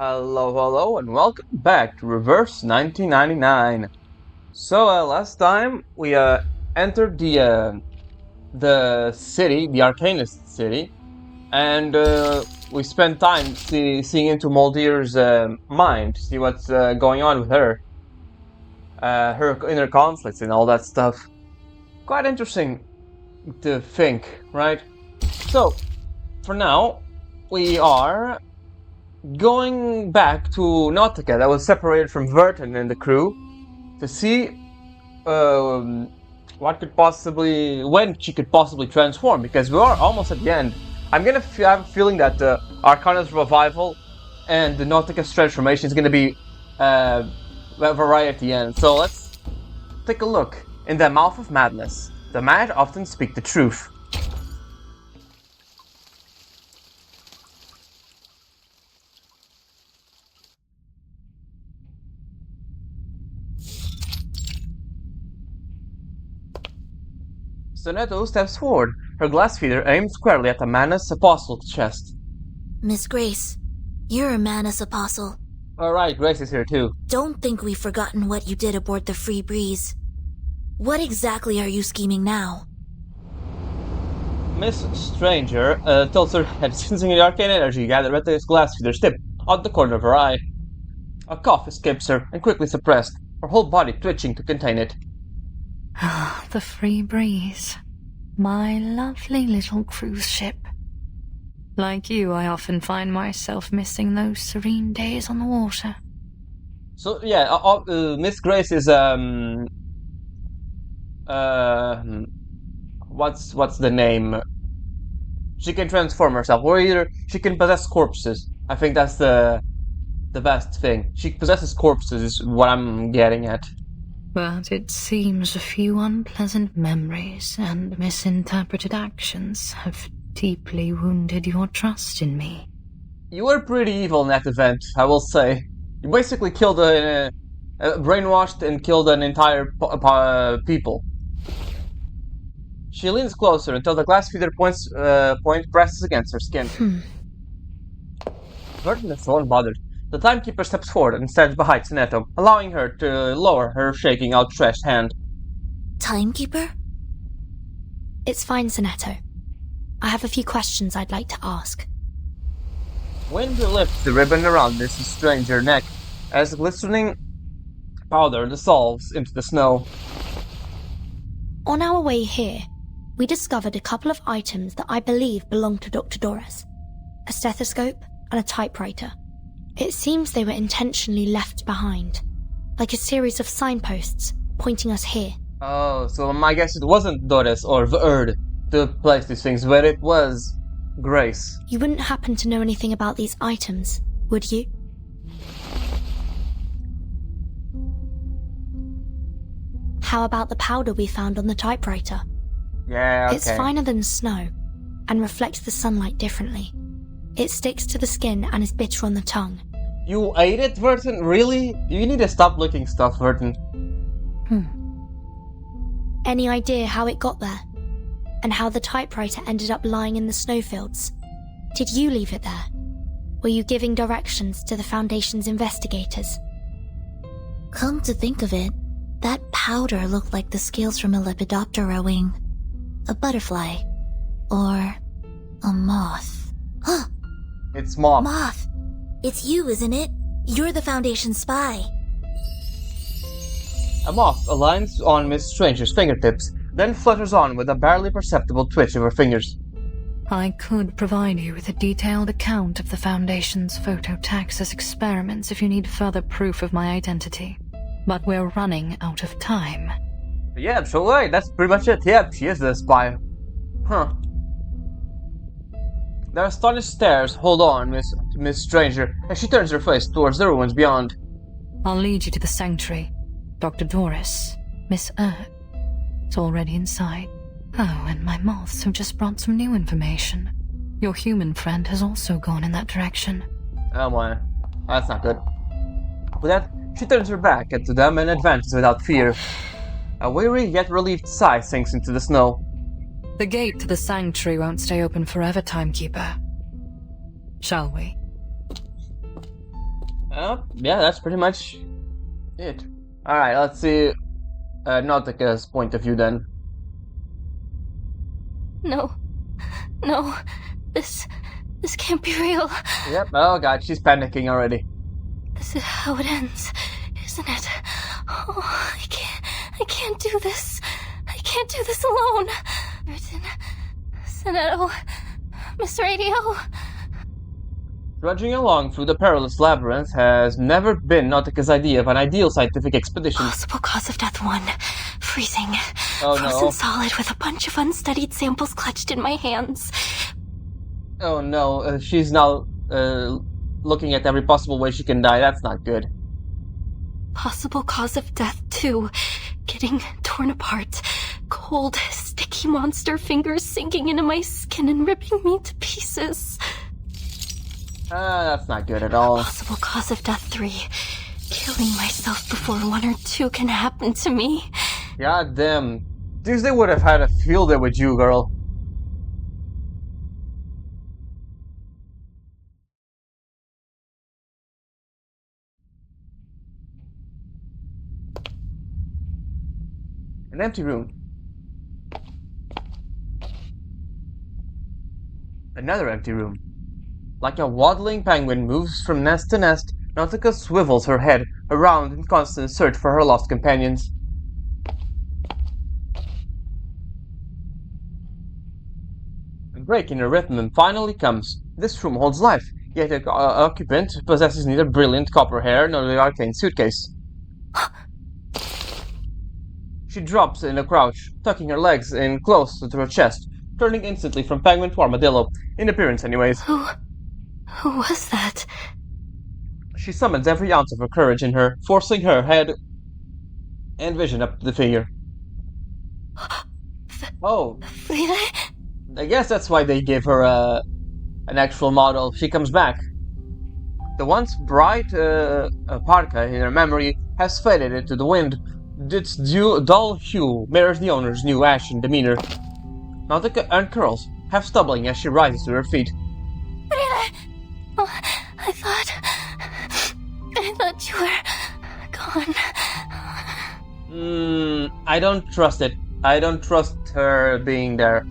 Hello, and welcome back to Reverse 1999. So, last time we entered the city, the Arcanist city, and we spent time seeing into Moldir's mind, see what's going on with her, her inner conflicts and all that stuff. Quite interesting to think, right? So, for now, we are going back to Nautika that was separated from Verton and the crew to see when she could possibly transform, because we are almost at the end. I'm gonna have a feeling that Arcana's revival and the Nautika's transformation is gonna be right at the end. So let's take a look. In the mouth of madness, the mad often speak the truth. Sonetto steps forward, her glass feeder aimed squarely at Amana's apostle's chest. Miss Grace, you're a Manus apostle. Alright, Grace is here too. Don't think we've forgotten what you did aboard the Free Breeze. What exactly are you scheming now? Miss Stranger tilts her head, sensing the arcane energy gathered at this glass feeder's tip, out the corner of her eye. A cough escapes her, and quickly suppressed, her whole body twitching to contain it. The Free Breeze. My lovely little cruise ship. Like you, I often find myself missing those serene days on the water. So, yeah, Miss Grace is, what's the name? She can transform herself, or either she can possess corpses. I think that's the best thing. She possesses corpses is what I'm getting at. But it seems a few unpleasant memories and misinterpreted actions have deeply wounded your trust in me. You were pretty evil in that event, I will say. You basically killed brainwashed and killed an entire people. She leans closer until the glass feeder point presses against her skin. Verton is so unbothered. The timekeeper steps forward and stands behind Sonetto, allowing her to lower her shaking, outstretched hand. Timekeeper? It's fine, Sonetto. I have a few questions I'd like to ask. Wind lifts the ribbon around Mrs. Stranger's neck as glistening powder dissolves into the snow. On our way here, we discovered a couple of items that I believe belonged to Dr. Doris. A stethoscope and a typewriter. It seems they were intentionally left behind, like a series of signposts pointing us here. Oh, so I guess it wasn't Doris or Verd to place these things, but it was Grace. You wouldn't happen to know anything about these items, would you? How about the powder we found on the typewriter? Yeah, okay. It's finer than snow, and reflects the sunlight differently. It sticks to the skin and is bitter on the tongue. You ate it, Verton? Really? You need to stop licking stuff, Verton. Any idea how it got there? And how the typewriter ended up lying in the snowfields? Did you leave it there? Were you giving directions to the Foundation's investigators? Come to think of it, that powder looked like the scales from a Lepidoptera wing. A butterfly. Or a moth. Huh! It's Moth. Moth! It's you, isn't it? You're the Foundation spy. A moth aligns on Miss Stranger's fingertips, then flutters on with a barely perceptible twitch of her fingers. I could provide you with a detailed account of the Foundation's phototaxis experiments if you need further proof of my identity, but we're running out of time. Yeah, so right, that's pretty much it. Yep, she is the spy. Huh. Their astonished stares hold on Miss Stranger as she turns her face towards the ruins beyond. I'll lead you to the sanctuary. Dr. Doris, Miss It's already inside. Oh, and my moths have just brought some new information. Your human friend has also gone in that direction. Oh my, that's not good. With that, she turns her back to them and advances without fear. A weary yet relieved sigh sinks into the snow. The gate to the sanctuary won't stay open forever, Timekeeper. Shall we? Yeah, that's pretty much it. Alright, let's see Nautika's point of view then. No. No. This can't be real. Yep, oh god, she's panicking already. This is how it ends, isn't it? Oh, I can't do this. I can't do this alone. Burton, Sonetto, Miss Radio. Trudging along through the perilous labyrinth has never been Nautika's idea of an ideal scientific expedition. Possible cause of death 1. Freezing. Oh, Frozen no. solid with a bunch of unstudied samples clutched in my hands. Oh no, she's now looking at every possible way she can die. That's not good. Possible cause of death 2. Getting torn apart. Cold, sticky monster fingers sinking into my skin and ripping me to pieces. That's not good at all. Possible cause of death 3. Killing myself before 1 or 2 can happen to me. God damn. Tuesday would have had a field day with you, girl. An empty room. Another empty room. Like a waddling penguin moves from nest to nest, Nautica swivels her head around in constant search for her lost companions. A break in her rhythm finally comes. This room holds life, yet the occupant possesses neither brilliant copper hair nor the arcane suitcase. She drops in a crouch, tucking her legs in close to her chest, turning instantly from penguin to armadillo, in appearance anyways. Who was that? She summons every ounce of her courage in her, forcing her head and vision up to the figure. Oh, Frida? I guess that's why they gave her an actual model. She comes back. The once bright parka in her memory has faded into the wind. Its dull hue mirrors the owner's new ashen demeanor. Nautica uncurls, half stumbling as she rises to her feet. Frida! Oh, I thought you were gone. I don't trust it. I don't trust her being there.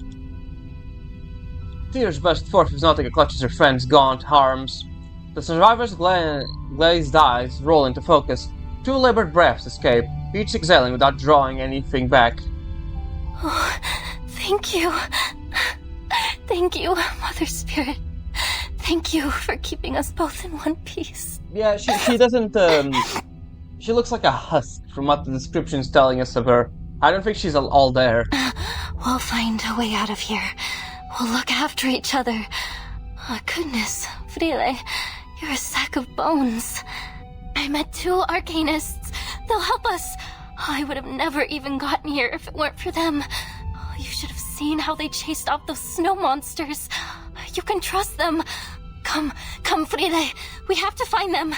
Tears burst forth as Nautica clutches her friend's gaunt arms. The survivor's glazed eyes roll into focus. 2 labored breaths escape, each exhaling without drawing anything back. Oh, thank you. Thank you, Mother Spirit. Thank you for keeping us both in one piece. Yeah, she doesn't, she looks like a husk from what the description's telling us of her. I don't think she's all there. We'll find a way out of here. We'll look after each other. Oh, goodness, Frida, you're a sack of bones. I met 2 arcanists. They'll help us. I would have never even gotten here if it weren't for them. Oh, you should have seen how they chased off those snow monsters. You can trust them. Come, Frida. We have to find them.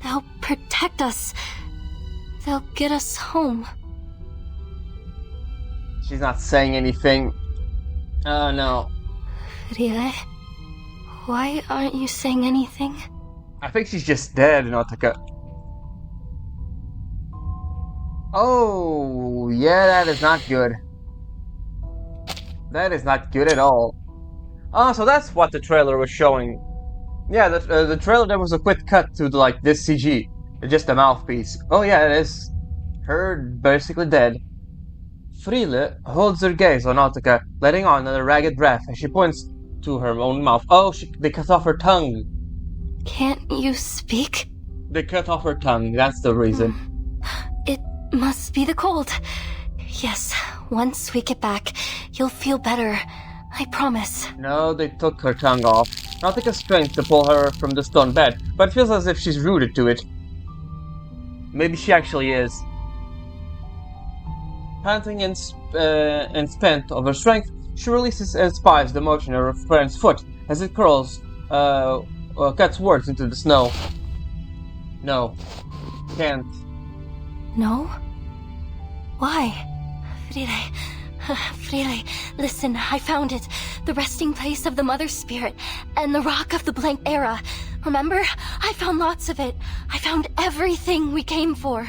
They'll protect us. They'll get us home. She's not saying anything. Oh no. Frida, why aren't you saying anything? I think she's just dead, Nautica. Oh, yeah, that is not good. That is not good at all. Oh, so that's what the trailer was showing. Yeah, the trailer, there was a quick cut to like this CG. Just a mouthpiece. Oh yeah, it is her basically dead. Frida holds her gaze on Nautica, letting on another ragged breath as she points to her own mouth. Oh, they cut off her tongue. Can't you speak? They cut off her tongue, that's the reason. It must be the cold. Yes, once we get back, you'll feel better. I promise. No, they took her tongue off. Nautica strains to pull her from the stone bed, but it feels as if she's rooted to it. Maybe she actually is. Panting and spent of her strength, she releases and spies the motion of her friend's foot as it curls, cuts words into the snow. No. Can't. No? Why? Frida, Freely, listen, I found it. The resting place of the Mother Spirit and the Rock of the Blank Era. Remember? I found lots of it. I found everything we came for.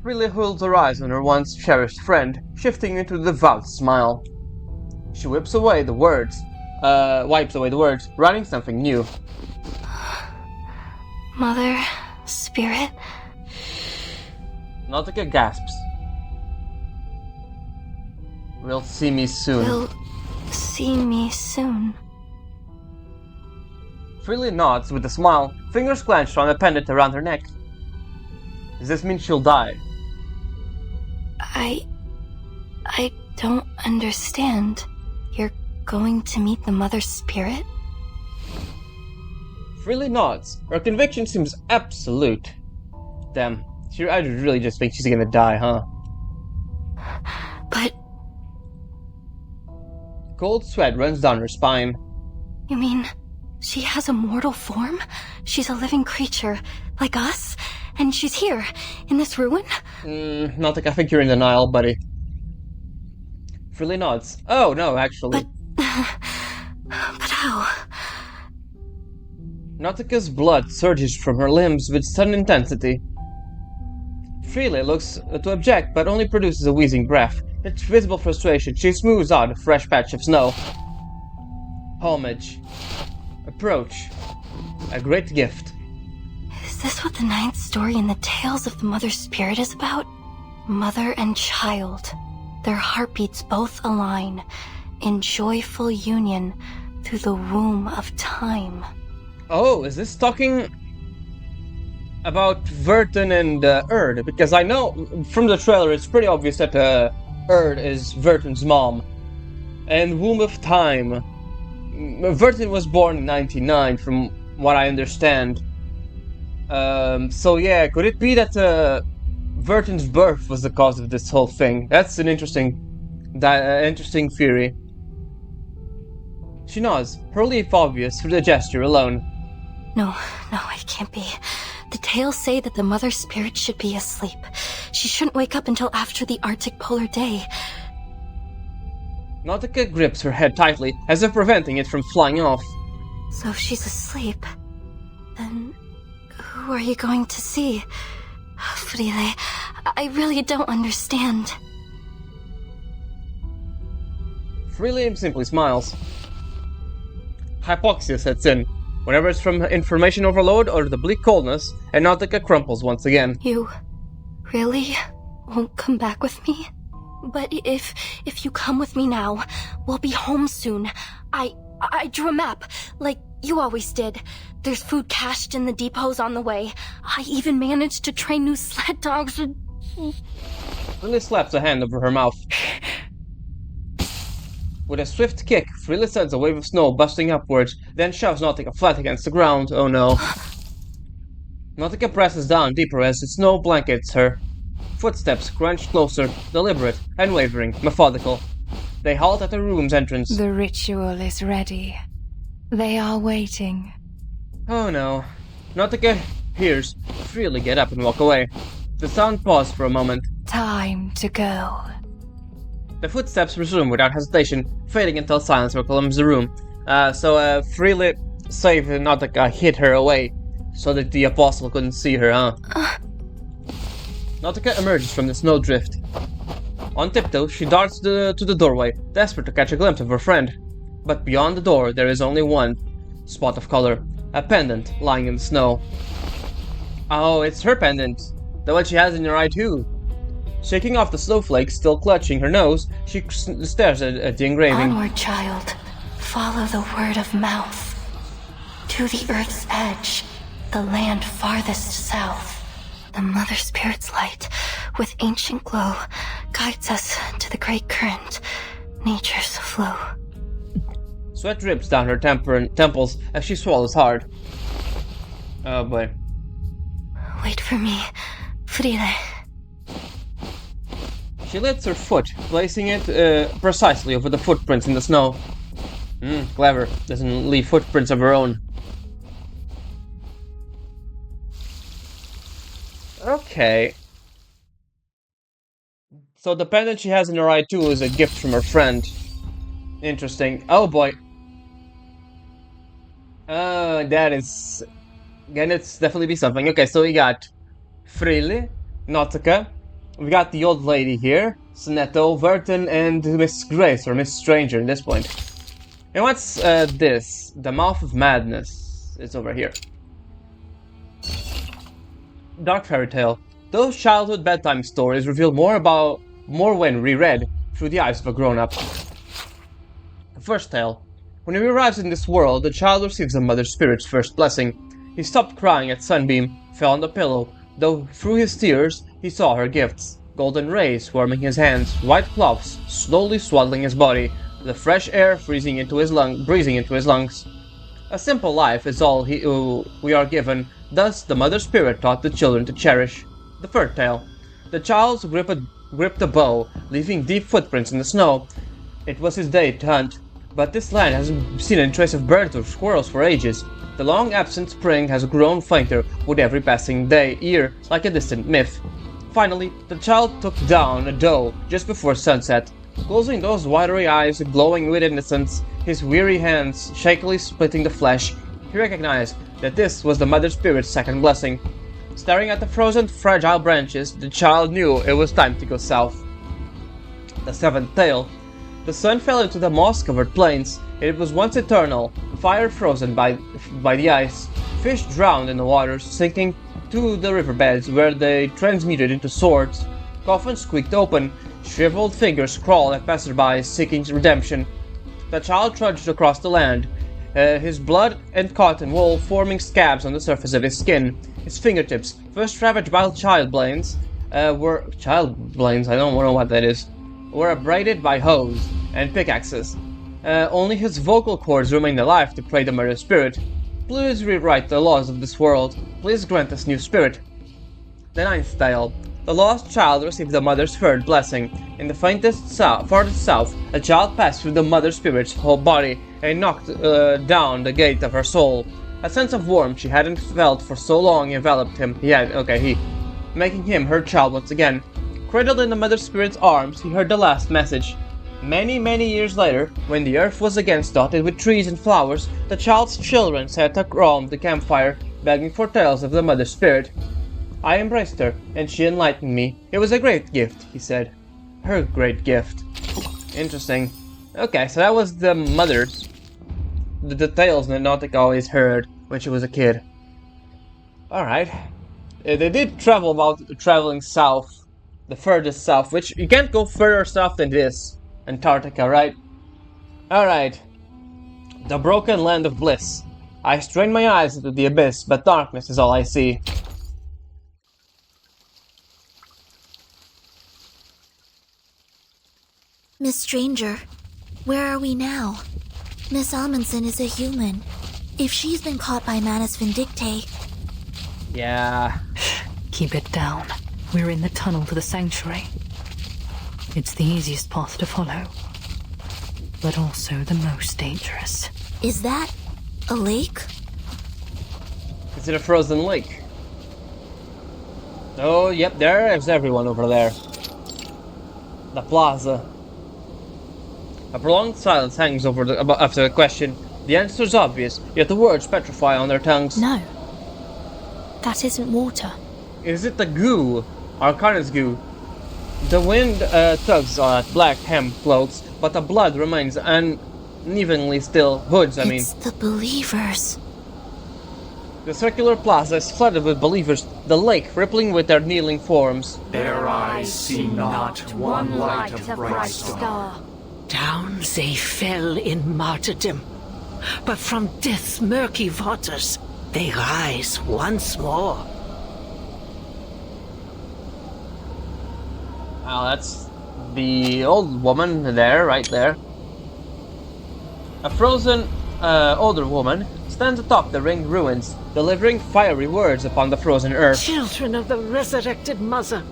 Freely holds her eyes on her once cherished friend, shifting into a devout smile. She wipes away the words, writing something new. Mother Spirit? Nautica gasps. Will see me soon. Will see me soon. Freely nods with a smile, fingers clenched on a pendant around her neck. Does this mean she'll die? I don't understand. You're going to meet the Mother Spirit? Freely nods. Her conviction seems absolute. Damn, I really just think she's gonna die, huh? But... Cold sweat runs down her spine. You mean she has a mortal form? She's a living creature, like us? And she's here, in this ruin? Not like I think you're in denial, buddy. Freely nods. Oh, no, actually. But how? Nautica's blood surges from her limbs with sudden intensity. Freely looks to object, but only produces a wheezing breath. With visible frustration, she smooths out a fresh patch of snow. Homage. Approach. A great gift. Is this what the ninth story in the Tales of the Mother Spirit is about? Mother and child. Their heartbeats both align, in joyful union through the womb of time. Oh, is this talking about Verton and Erd? Because I know from the trailer it's pretty obvious that Erd is Verton's mom. And Womb of Time. Verton was born in 99, from what I understand. So yeah, could it be that Verton's birth was the cause of this whole thing? That's an interesting theory. She nods, her relief obvious through the gesture alone. No, it can't be. The tales say that the Mother Spirit should be asleep. She shouldn't wake up until after the Arctic polar day. Nautica grips her head tightly, as if preventing it from flying off. So if she's asleep, then who are you going to see? Freely, I really don't understand. Freely simply smiles. Hypoxia sets in, whenever it's from information overload or the bleak coldness, and Nautica crumples once again. You really won't come back with me? But if you come with me now, we'll be home soon. I drew a map, like you always did. There's food cached in the depots on the way. I even managed to train new sled dogs and... Freely slaps a hand over her mouth. With a swift kick, Freely sends a wave of snow busting upwards, then shoves Nautica flat against the ground. Oh no. Nautica presses down deeper as the snow blankets her. Footsteps crunch closer, deliberate, unwavering, methodical. They halt at the room's entrance. The ritual is ready. They are waiting. Oh no. Nautica hears Freely get up and walk away. The sound paused for a moment. Time to go. The footsteps resume without hesitation, fading until silence overwhelms the room. So Freely saved Nautica, hid her away, so that the apostle couldn't see her, huh? Nautica emerges from the snowdrift. On tiptoe, she darts to the doorway, desperate to catch a glimpse of her friend. But beyond the door, there is only one spot of color, a pendant lying in the snow. Oh, it's her pendant, the one she has in her eye too. Shaking off the snowflakes, still clutching her nose, she stares at the engraving. Onward, child. Follow the word of mouth. To the earth's edge, the land farthest south. The Mother Spirit's light, with ancient glow, guides us to the great current, nature's flow. Sweat drips down her temples as she swallows hard. Oh boy. Wait for me, Freely. She lifts her foot, placing it precisely over the footprints in the snow. Clever. Doesn't leave footprints of her own. Okay. So the pendant she has in her eye too is a gift from her friend. Interesting. Oh boy. That is... Again, it's definitely be something. Okay, so we got Frilli, Nautica. We got the old lady here, Sonetto, Verton, and Miss Grace, or Miss Stranger at this point. And what's this? The Mouth of Madness. It's over here. Dark Fairy Tale. Those childhood bedtime stories reveal more when reread through the eyes of a grown-up. First tale. When he arrives in this world, the child receives the mother spirit's first blessing. He stopped crying at sunbeam, fell on the pillow, though through his tears he saw her gifts. Golden rays warming his hands, white cloths slowly swaddling his body, the fresh air breathing into his lungs. A simple life is all we are given, thus the mother spirit taught the children to cherish. The third tale. The child gripped a bow, leaving deep footprints in the snow. It was his day to hunt, but this land hasn't seen any trace of birds or squirrels for ages. The long-absent spring has grown fainter with every passing year, like a distant myth. Finally, the child took down a doe just before sunset. Closing those watery eyes, glowing with innocence, his weary hands shakily splitting the flesh, he recognized that this was the mother spirit's second blessing. Staring at the frozen, fragile branches, the child knew it was time to go south. The seventh tale. The sun fell into the moss-covered plains. It was once eternal, fire frozen by the ice, fish drowned in the waters, sinking to the riverbeds where they transmuted into swords. Coffins squeaked open, shriveled figures crawled at passersby seeking redemption. The child trudged across the land, his blood and cotton wool forming scabs on the surface of his skin. His fingertips, first ravaged by childblains, were abraded by hoes and pickaxes. Only his vocal cords remained alive to pray the murder spirit. Please rewrite the laws of this world. Please grant us new spirit. The ninth tale. The lost child received the mother's third blessing. In the farthest south, a child passed through the mother spirit's whole body and knocked down the gate of her soul. A sense of warmth she hadn't felt for so long enveloped him. Making him her child once again. Cradled in the mother spirit's arms, he heard the last message. Many, many years later, when the earth was again dotted with trees and flowers, the child's children sat around the campfire, begging for tales of the mother spirit. I embraced her, and she enlightened me. It was a great gift, he said. Her great gift. Interesting. Okay, so that was the mother's. The tales that Nautica always heard when she was a kid. Alright. They did travel about traveling south. The furthest south, which you can't go further south than this. Antarctica, right? Alright. The broken land of bliss. I strain my eyes into the abyss, but darkness is all I see. Miss Stranger, where are we now? Miss Amundsen is a human. If she's been caught by Manus Vindicte... Yeah. Keep it down. We're in the tunnel to the sanctuary. It's the easiest path to follow, but also the most dangerous. Is that a lake? Is it a frozen lake? Oh, yep, there's everyone over there. The plaza. A prolonged silence hangs after the question. The answer is obvious, yet the words petrify on their tongues. No. That isn't water. Is it the goo? Arcana's goo. The wind tugs at black hemp cloaks, but the blood remains unevenly still. Hoods, I mean. It's the believers. The circular plaza is flooded with believers, the lake rippling with their kneeling forms. Their eyes see not one light of bright star. Down they fell in martyrdom, but from death's murky waters they rise once more. Well, that's the old woman there, right there. A frozen, older woman stands atop the ringed ruins, delivering fiery words upon the frozen earth. Children of the resurrected mother,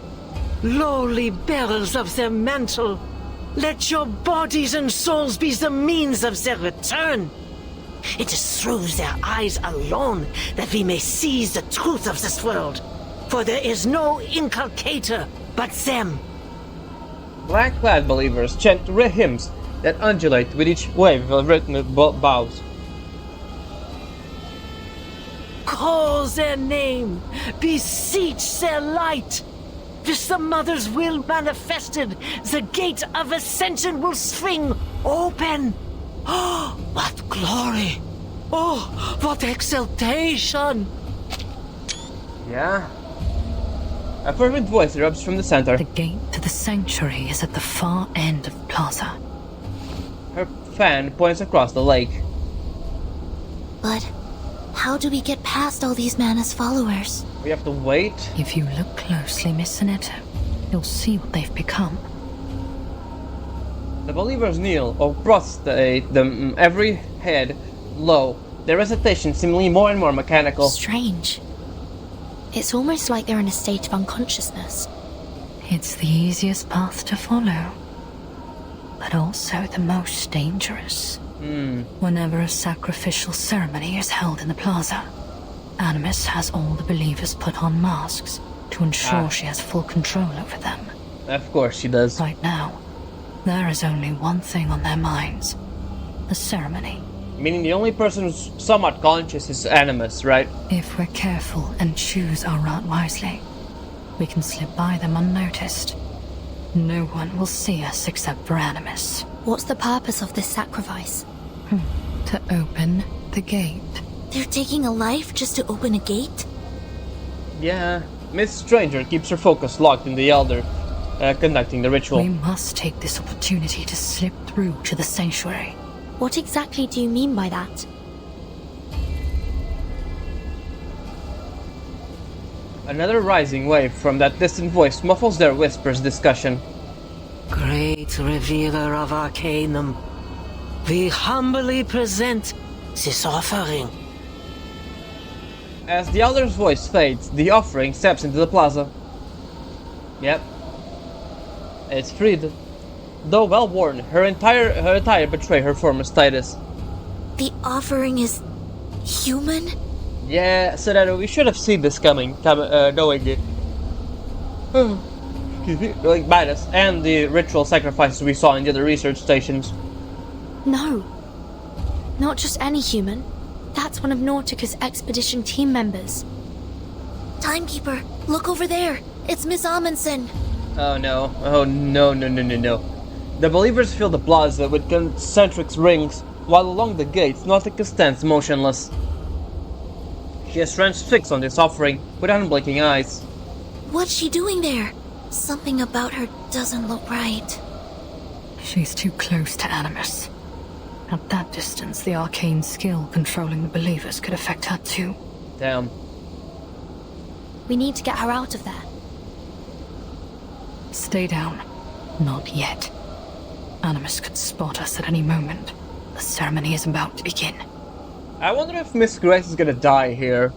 lowly bearers of their mantle, let your bodies and souls be the means of their return. It is through their eyes alone that we may seize the truth of this world, for there is no inculcator but them. Black-clad believers chant hymns that undulate with each wave of rhythmic bows. Call their name, beseech their light. This the Mother's will manifested, the gate of ascension will swing open. Oh, what glory! Oh, what exaltation! Yeah? A fervent voice erupts from the center. The gate to the sanctuary is at the far end of the plaza. Her fan points across the lake. But how do we get past all these Mana's followers? We have to wait. If you look closely, Miss Anetta, you'll see what they've become. The believers kneel or prostrate, them every head low, their recitation seemingly more and more mechanical. Strange. It's almost like they're in a state of unconsciousness. It's the easiest path to follow, but also the most dangerous. Whenever a sacrificial ceremony is held in the plaza, Animus has all the believers put on masks to ensure she has full control over them. Of course she does. Right now, there is only one thing on their minds: the ceremony. Meaning the only person who's somewhat conscious is Animus, right? If we're careful and choose our route wisely, we can slip by them unnoticed. No one will see us except for Animus. What's the purpose of this sacrifice? To open the gate. They're taking a life just to open a gate? Yeah. Miss Stranger keeps her focus locked in the Elder, conducting the ritual. We must take this opportunity to slip through to the sanctuary. What exactly do you mean by that? Another rising wave from that distant voice muffles their whispers discussion. Great revealer of Arcanum, we humbly present this offering. As the Elder's voice fades, the offering steps into the plaza. Yep. It's freed. Though well worn, her attire betray her former status. The offering is human? Yeah, so that we should have seen this coming, knowing it. Like Midas and the ritual sacrifices we saw in the other research stations. No. Not just any human. That's one of Nautika's expedition team members. Timekeeper, look over there. It's Miss Amundsen. Oh no. Oh no. The believers fill the plaza with concentric rings, while along the gates Nautica stands motionless. She is transfixed on this offering with unblinking eyes. What's she doing there? Something about her doesn't look right. She's too close to Animus. At that distance, the arcane skill controlling the believers could affect her too. Damn. We need to get her out of there. Stay down. Not yet. Animus could spot us at any moment. The ceremony is about to begin. I wonder if Miss Grace is gonna die here.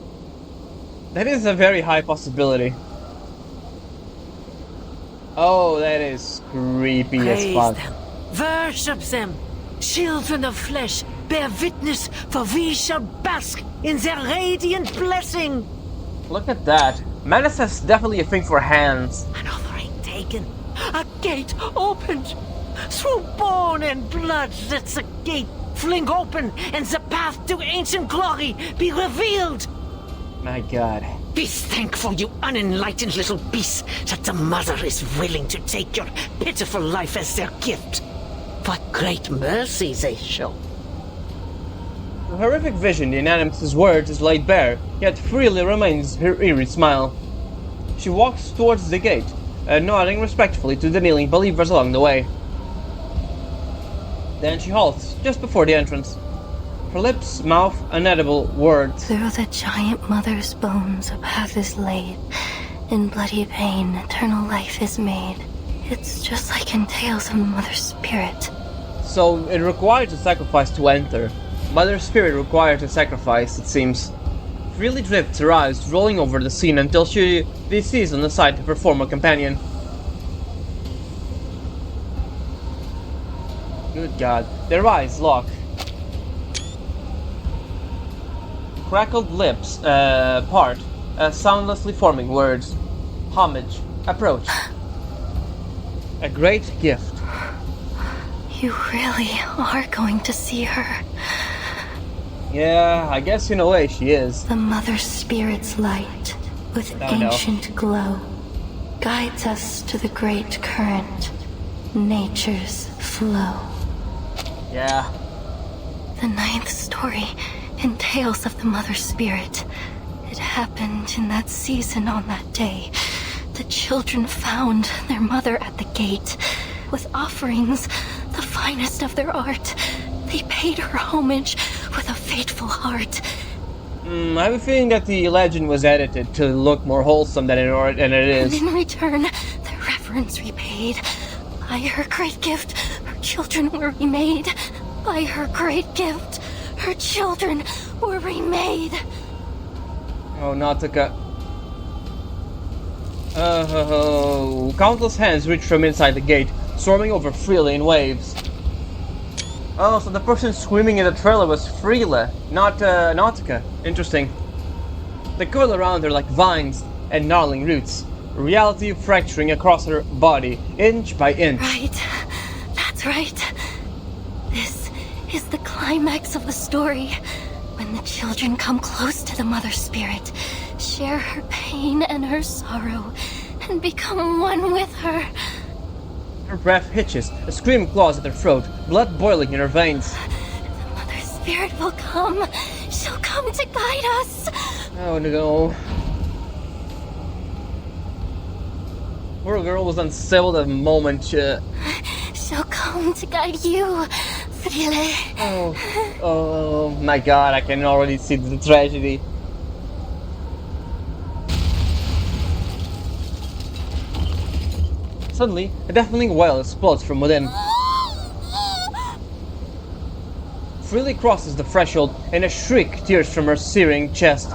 That is a very high possibility. Oh, that is creepy Praise as fuck. them, worship them. Children of flesh, bear witness, for we shall bask in their radiant blessing. Look at that. Manus has definitely a thing for hands. An offering taken, a gate opened. Through bone and blood, let the gate fling open, and the path to ancient glory be revealed. My god. Be thankful, you unenlightened little beasts, that the Mother is willing to take your pitiful life as their gift. What great mercy they show. The horrific vision in Animus's words is laid bare, yet freely remains her eerie smile. She walks towards the gate, nodding respectfully to the kneeling believers along the way. Then she halts, just before the entrance. Her lips mouth inaudible words. Through the giant mother's bones a path is laid. In bloody pain, eternal life is made. It's just like in Tales of the Mother's Spirit. So it requires a sacrifice to enter. Mother Spirit requires a sacrifice, it seems. Freely drifts her eyes, rolling over the scene until she sees on the side of her former companion. Good god, their eyes lock. Crackled lips part, soundlessly forming words. Homage. Approach. A great gift. You really are going to see her. Yeah, I guess in a way she is. The Mother Spirit's light, with ancient glow, guides us to the great current, nature's flow. Yeah. The 9th story in Tales of the Mother Spirit. It happened in that season on that day. The children found their mother at the gate, with offerings, the finest of their art. They paid her homage with a faithful heart. I have a feeling that the legend was edited to look more wholesome than it is. And in return, their reverence repaid. By her great gift, her children were remade. By her great gift, her children were remade. Oh, Nautica. Countless hands reached from inside the gate, swarming over freely in waves. Oh, so the person screaming in the trailer was Freela, not Nautica. Interesting. They coil around her like vines and gnarling roots, reality fracturing across her body, inch by inch. Right. That's right. This is the climax of the story. When the children come close to the Mother Spirit, share her pain and her sorrow, and become one with her. Her breath hitches, a scream claws at her throat, blood boiling in her veins. The Mother Spirit will come. She'll come to guide us. Oh no. Poor girl was unsettled the moment She'll come to guide you, Frile. Oh my god, I can already see the tragedy. Suddenly, a deafening wail explodes from within. Freely crosses the threshold, and a shriek tears from her searing chest.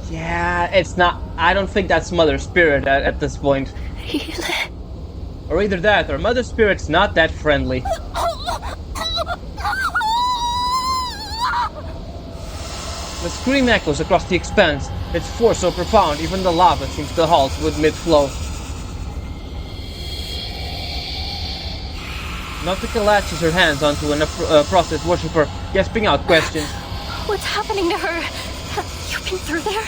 Yeah, it's not. I don't think that's Mother Spirit at this point. Frile. Or either that, or Mother Spirit's not that friendly. The scream echoes across the expanse, its force so profound even the lava seems to halt with mid-flow. Nautica latches her hands onto a prostrate worshipper, gasping out questions. What's happening to her? Have you been through there?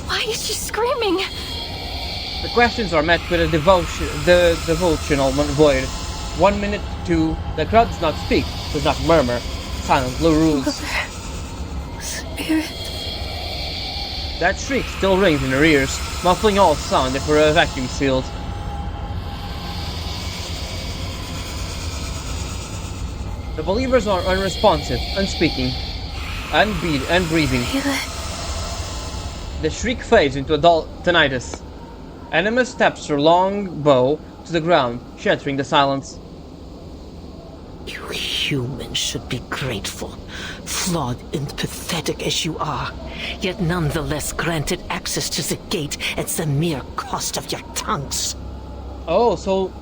Why is she screaming? The questions are met with a devotional void. 1 minute, 2, the crowd does not speak, does not murmur. Silent law rules. Spirit. That shriek still rings in her ears, muffling all sound if we're vacuum sealed. The believers are unresponsive, unspeaking, unbreathing. The shriek fades into a dull tinnitus. Animus taps her long bow to the ground, shattering the silence. You humans should be grateful, flawed and pathetic as you are, yet nonetheless granted access to the gate at the mere cost of your tongues. Oh, so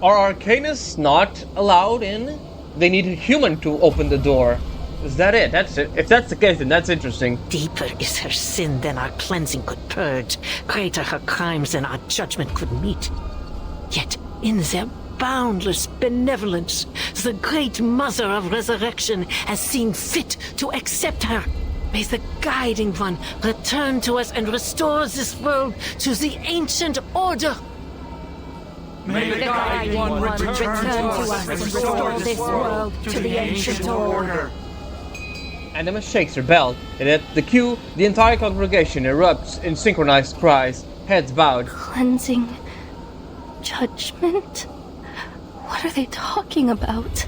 are Arcanists not allowed in? They need a human to open the door. Is that it? That's it. If that's the case, then that's interesting. Deeper is her sin than our cleansing could purge, greater her crimes than our judgment could meet. Yet, in their boundless benevolence, the great Mother of Resurrection has seen fit to accept her. May the Guiding One return to us and restore this world to the ancient order. May the Guiding One return to us and restore this world to the ancient order. Animus shakes her bell, and at the cue, the entire congregation erupts in synchronized cries, heads bowed. Cleansing. Judgment? What are they talking about?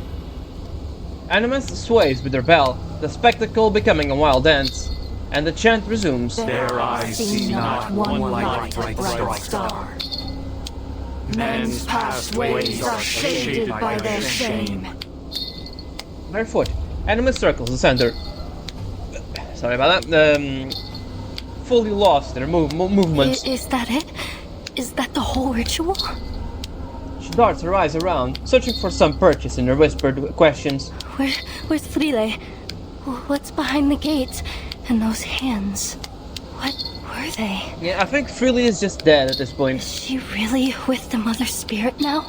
Animus sways with her bell, the spectacle becoming a wild dance, and the chant resumes. Their eyes see not one light bright star. Men's past ways are shaded by their shame. Barefoot, Animus circles the center. Sorry about that. Fully lost in her movements. Is that it? Is that the whole ritual? She darts her eyes around, searching for some purchase in her whispered questions. Where's Frile? What's behind the gates? And those hands? What are they? Yeah, I think Freely is just dead at this point. Is she really with the Mother Spirit now?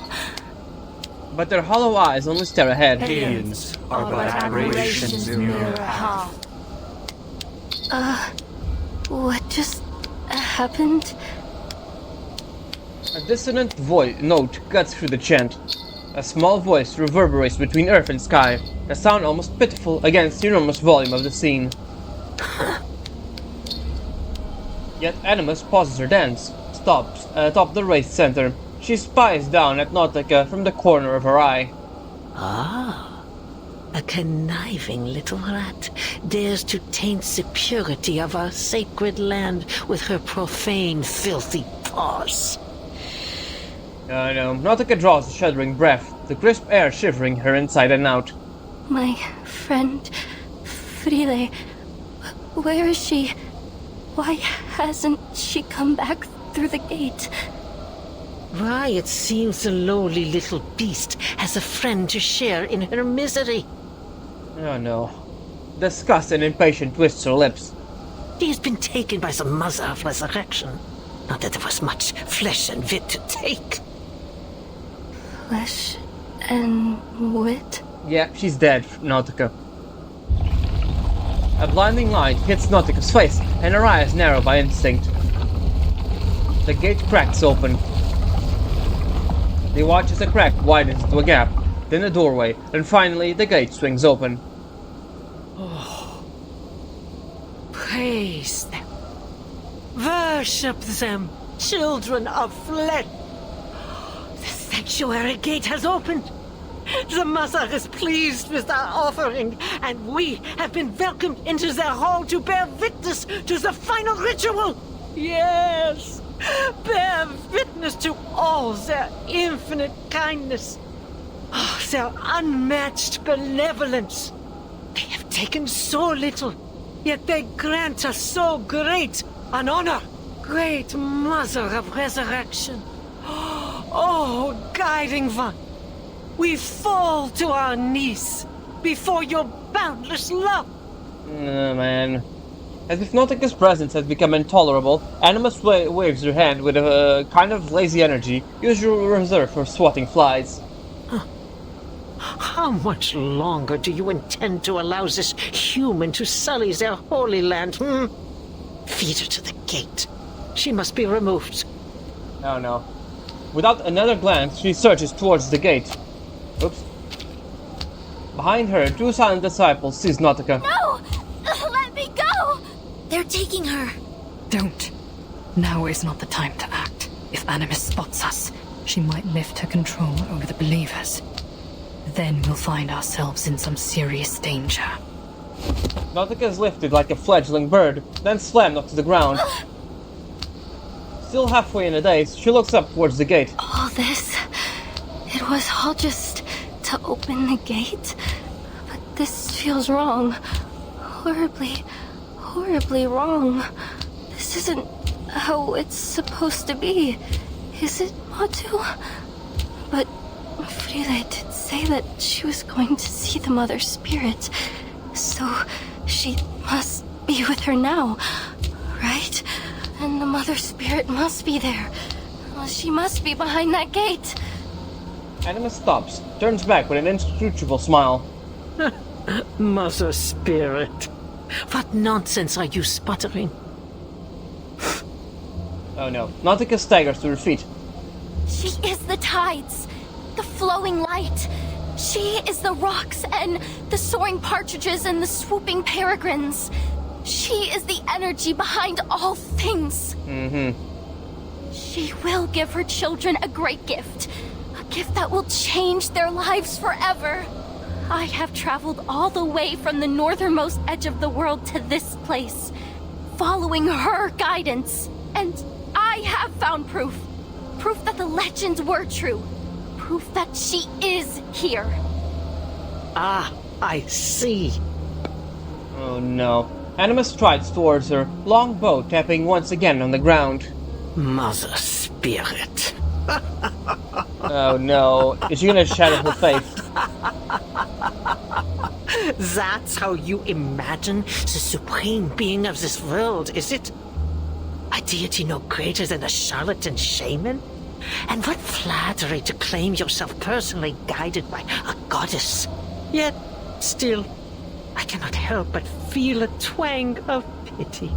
But their hollow eyes only stare ahead. Aliens are but aberrations in mirror path. What just happened? A dissonant note cuts through the chant. A small voice reverberates between earth and sky, a sound almost pitiful against the enormous volume of the scene. Yet Animus pauses her dance, stops atop the raised center. She spies down at Nautica from the corner of her eye. Ah, a conniving little rat dares to taint the purity of our sacred land with her profane, filthy paws. I know. Nautica draws a shuddering breath, the crisp air shivering her inside and out. My friend, Frile, where is she? Why hasn't she come back through the gate? Why, it seems the lowly little beast has a friend to share in her misery. Oh no. Disgust and impatience twists her lips. She has been taken by the Mother of Resurrection. Not that there was much flesh and wit to take. Flesh and wit? Yeah, she's dead, Nautica. A blinding light hits Nautica's face, and her eyes narrow by instinct. The gate cracks open. They watch as the crack widens into a gap, then a doorway, and finally the gate swings open. Praise them. Worship them, children of flesh. The sanctuary gate has opened. The Mother is pleased with our offering, and we have been welcomed into their hall to bear witness to the final ritual. Yes, bear witness to all their infinite kindness, their unmatched benevolence. They have taken so little, yet they grant us so great an honor. Great Mother of Resurrection. Oh, guiding one. We fall to our knees before your boundless love. Man. As if Nautica's presence has become intolerable, Animus waves her hand with a kind of lazy energy, usually reserved for swatting flies. How much longer do you intend to allow this human to sully their holy land, Feed her to the gate. She must be removed. Oh no. Without another glance, she surges towards the gate. Oops. Behind her, two silent disciples sees Nautica. No! Let me go! They're taking her. Don't. Now is not the time to act. If Animus spots us, she might lift her control over the believers. Then we'll find ourselves in some serious danger. Nautica is lifted like a fledgling bird, then slammed onto the ground. Still halfway in a daze, she looks up towards the gate. All this, it was all just to open the gate? But this feels wrong. Horribly, horribly wrong. This isn't how it's supposed to be. Is it, Matu? But Frida did say that she was going to see the Mother Spirit. So she must be with her now, right? And the Mother Spirit must be there. Well, she must be behind that gate. Animus stops, turns back with an inscrutable smile. Mother Spirit. What nonsense are you sputtering? Oh no. Nautica staggers to her feet. She is the tides, the flowing light. She is the rocks and the soaring partridges and the swooping peregrines. She is the energy behind all things. She will give her children a great gift. A gift that will change their lives forever. I have traveled all the way from the northernmost edge of the world to this place, following her guidance. And I have found proof. Proof that the legends were true. Proof that she is here. Ah, I see. Oh no. Animus strides towards her, long bow tapping once again on the ground. Mother Spirit. Oh no. Is she gonna shatter her faith? That's how you imagine the supreme being of this world, is it? A deity no greater than a charlatan shaman? And what flattery to claim yourself personally guided by a goddess. Yet, still, I cannot help but feel a twang of pity.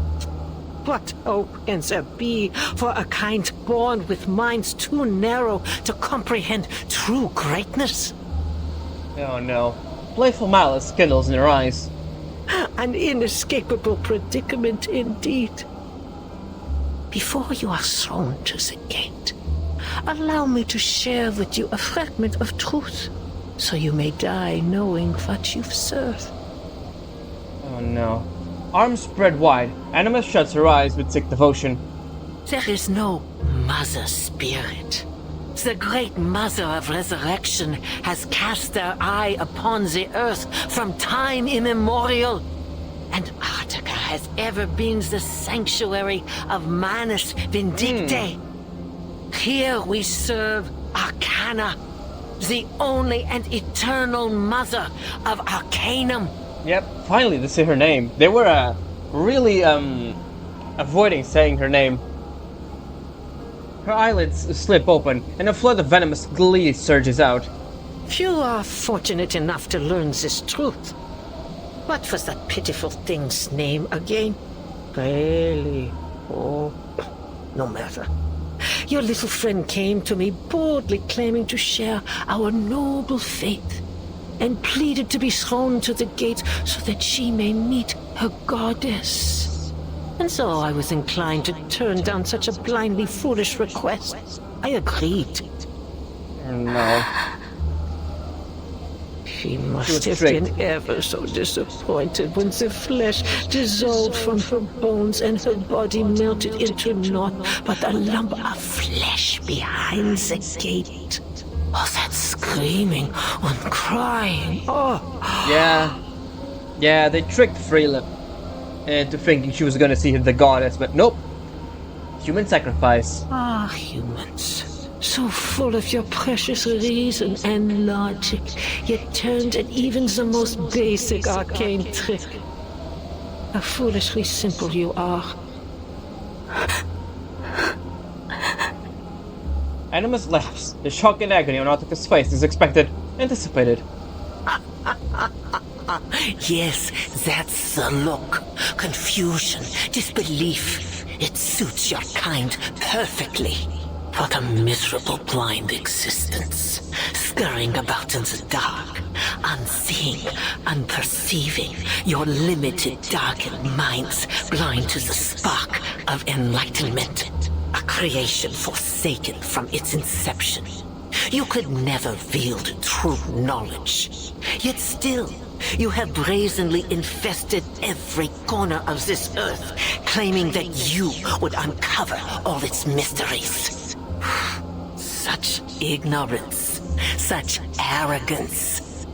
What hope can there be for a kind born with minds too narrow to comprehend true greatness? Oh no. Playful malice kindles in her eyes. An inescapable predicament indeed. Before you are thrown to the gate, allow me to share with you a fragment of truth, so you may die knowing what you've served. Oh no. Arms spread wide, Animus shuts her eyes with sick devotion. There is no mother spirit. The great mother of resurrection has cast their eye upon the earth from time immemorial. And Nautika has ever been the sanctuary of Manus Vindicte. Here we serve Arcana, the only and eternal mother of Arcanum. Yep, finally they say her name. They were really avoiding saying her name. Her eyelids slip open, and a flood of venomous glee surges out. Few are fortunate enough to learn this truth. What was that pitiful thing's name again? Really? Oh, no matter. Your little friend came to me boldly claiming to share our noble faith, and pleaded to be thrown to the gate so that she may meet her goddess. And so I was inclined to turn down such a blindly foolish request. I agreed. No. She must have been ever so disappointed when the flesh dissolved from her bones and her body melted into naught but a lump of flesh behind the gate. Oh, that screaming and crying. Oh. Yeah, they tricked Freela into thinking she was gonna see the goddess, but nope. Human sacrifice. Ah, humans. So full of your precious reason and logic, yet turned at even the most basic arcane trick. How foolishly simple you are. Animus laughs. The shock and agony on Nautika's face is anticipated. Yes, that's the look. Confusion, disbelief. It suits your kind perfectly. What a miserable blind existence. Scurrying about in the dark, unseeing, unperceiving. Your limited, darkened minds blind to the spark of enlightenment. A creation forsaken from its inception. You could never wield true knowledge. Yet still, you have brazenly infested every corner of this earth, claiming that you would uncover all its mysteries. Such ignorance, such arrogance.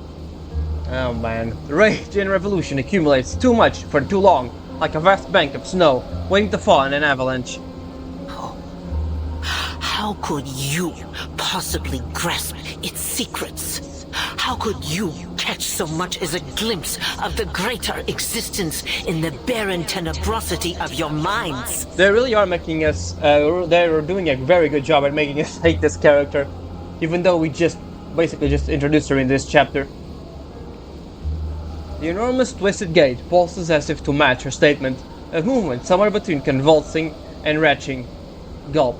Oh man, the rage and revolution accumulates too much for too long, like a vast bank of snow waiting to fall in an avalanche. How could you possibly grasp its secrets? How could you catch so much as a glimpse of the greater existence in the barren tenebrosity of your minds? They really are making us, they're doing a very good job at making us hate this character, even though we basically just introduced her in this chapter. The enormous twisted gate pulses as if to match her statement, a movement somewhere between convulsing and retching. Gulp.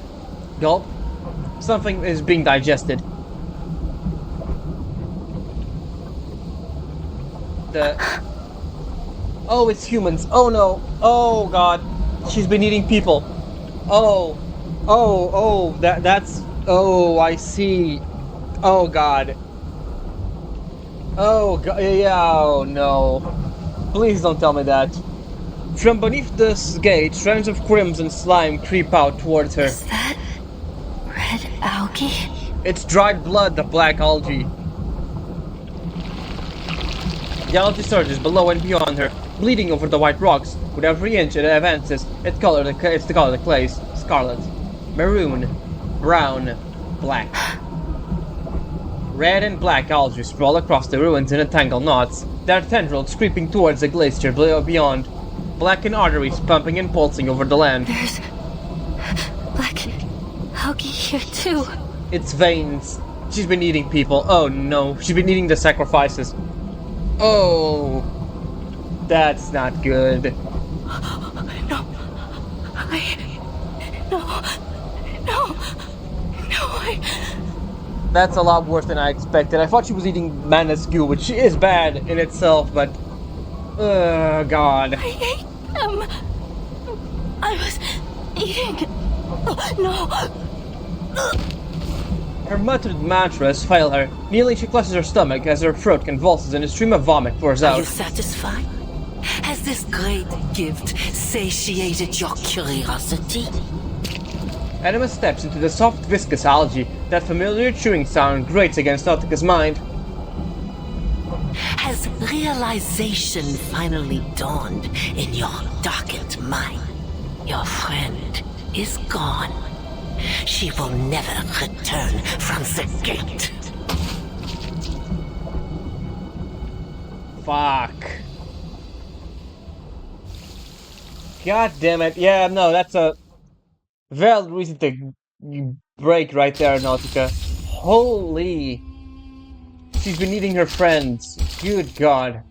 Gulp. Something is being digested. Oh, it's humans. Oh no. Oh god. She's been eating people. That's... Oh, I see. Oh god. Oh god. Yeah, oh no. Please don't tell me that. From beneath this gate, strands of crimson slime creep out towards her. Is that red algae? It's dried blood, the black algae. The algae surges below and beyond her, bleeding over the white rocks. With every inch it advances, it's the color of the clays. Scarlet, maroon, brown, black. Red and black algae sprawl across the ruins in entangled knots, their tendrils creeping towards the glacier beyond. Blackened arteries pumping and pulsing over the land. There's Black algae here too. It's veins. She's been eating people. Oh no, she's been eating the sacrifices. Oh, that's not good. No. That's a lot worse than I expected. I thought she was eating Mana's goo, which is bad in itself, but... God. I ate them. I was eating. No. Her muttered mantras fail her. Kneeling, she clutches her stomach as her throat convulses and a stream of vomit pours Are out. you satisfied? Has this great gift satiated your curiosity? Anima steps into the soft, viscous algae. That familiar chewing sound grates against Nautika's mind. Has realization finally dawned in your darkened mind? Your friend is gone. She will never return from the gate. Fuck. God damn it. Yeah, no, that's a valid reason to break right there, Nautica. Holy. She's been eating her friends. Good God.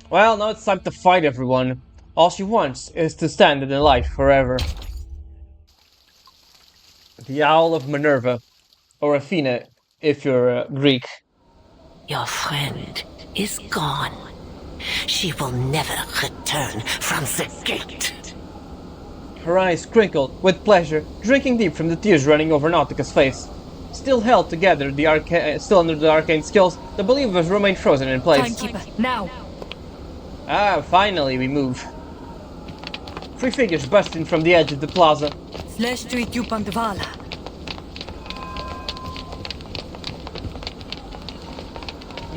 Well, now it's time to fight everyone. All she wants is to stand in the light forever. The Owl of Minerva. Or Athena, if you're Greek. Your friend is gone. She will never return from the gate. Her eyes crinkled with pleasure, drinking deep from the tears running over Nautica's face. Still held together, still under the arcane skills, the believers remained frozen in place. Timekeeper, now! Ah, finally we move. Three figures burst in from the edge of the plaza. Sleshtu Tupandavala.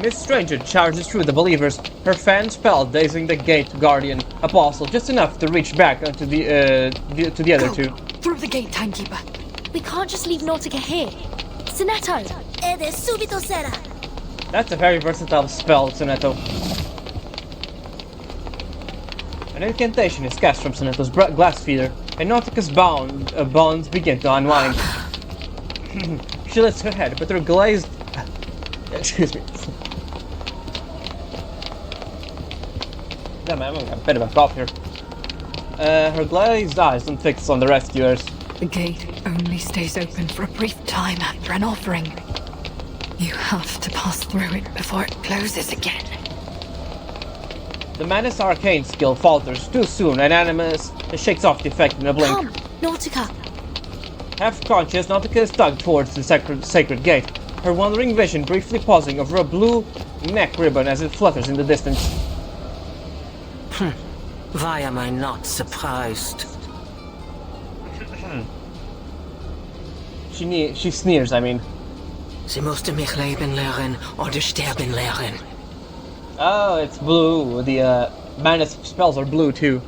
Miss Stranger charges through the believers, her fan spell dazing the gate guardian apostle just enough to reach back onto to the other two. Through the gate, Timekeeper. We can't just leave Nautica here. Sonetto! Ede subito sera. That's a very versatile spell, Sonetto. An incantation is cast from Sonetto's glass feeder, and Nautica's bonds begin to unwind. She lifts her head, but her glazed... Excuse me. Damn, I'm having a bit of a cough here. Her glazed eyes don't fix on the rescuers. The gate only stays open for a brief time after an offering. You have to pass through it before it closes again. The Manus arcane skill falters too soon, and Animus shakes off the effect in a blink. Come, Nautica! Half conscious, Nautica is tugged towards the sacred gate, her wandering vision briefly pausing over a blue neck ribbon as it flutters in the distance. Why am I not surprised? She sneers, I mean. Sie musste mich leben lernen oder sterben lernen. Oh, it's blue. The Manus spells are blue too.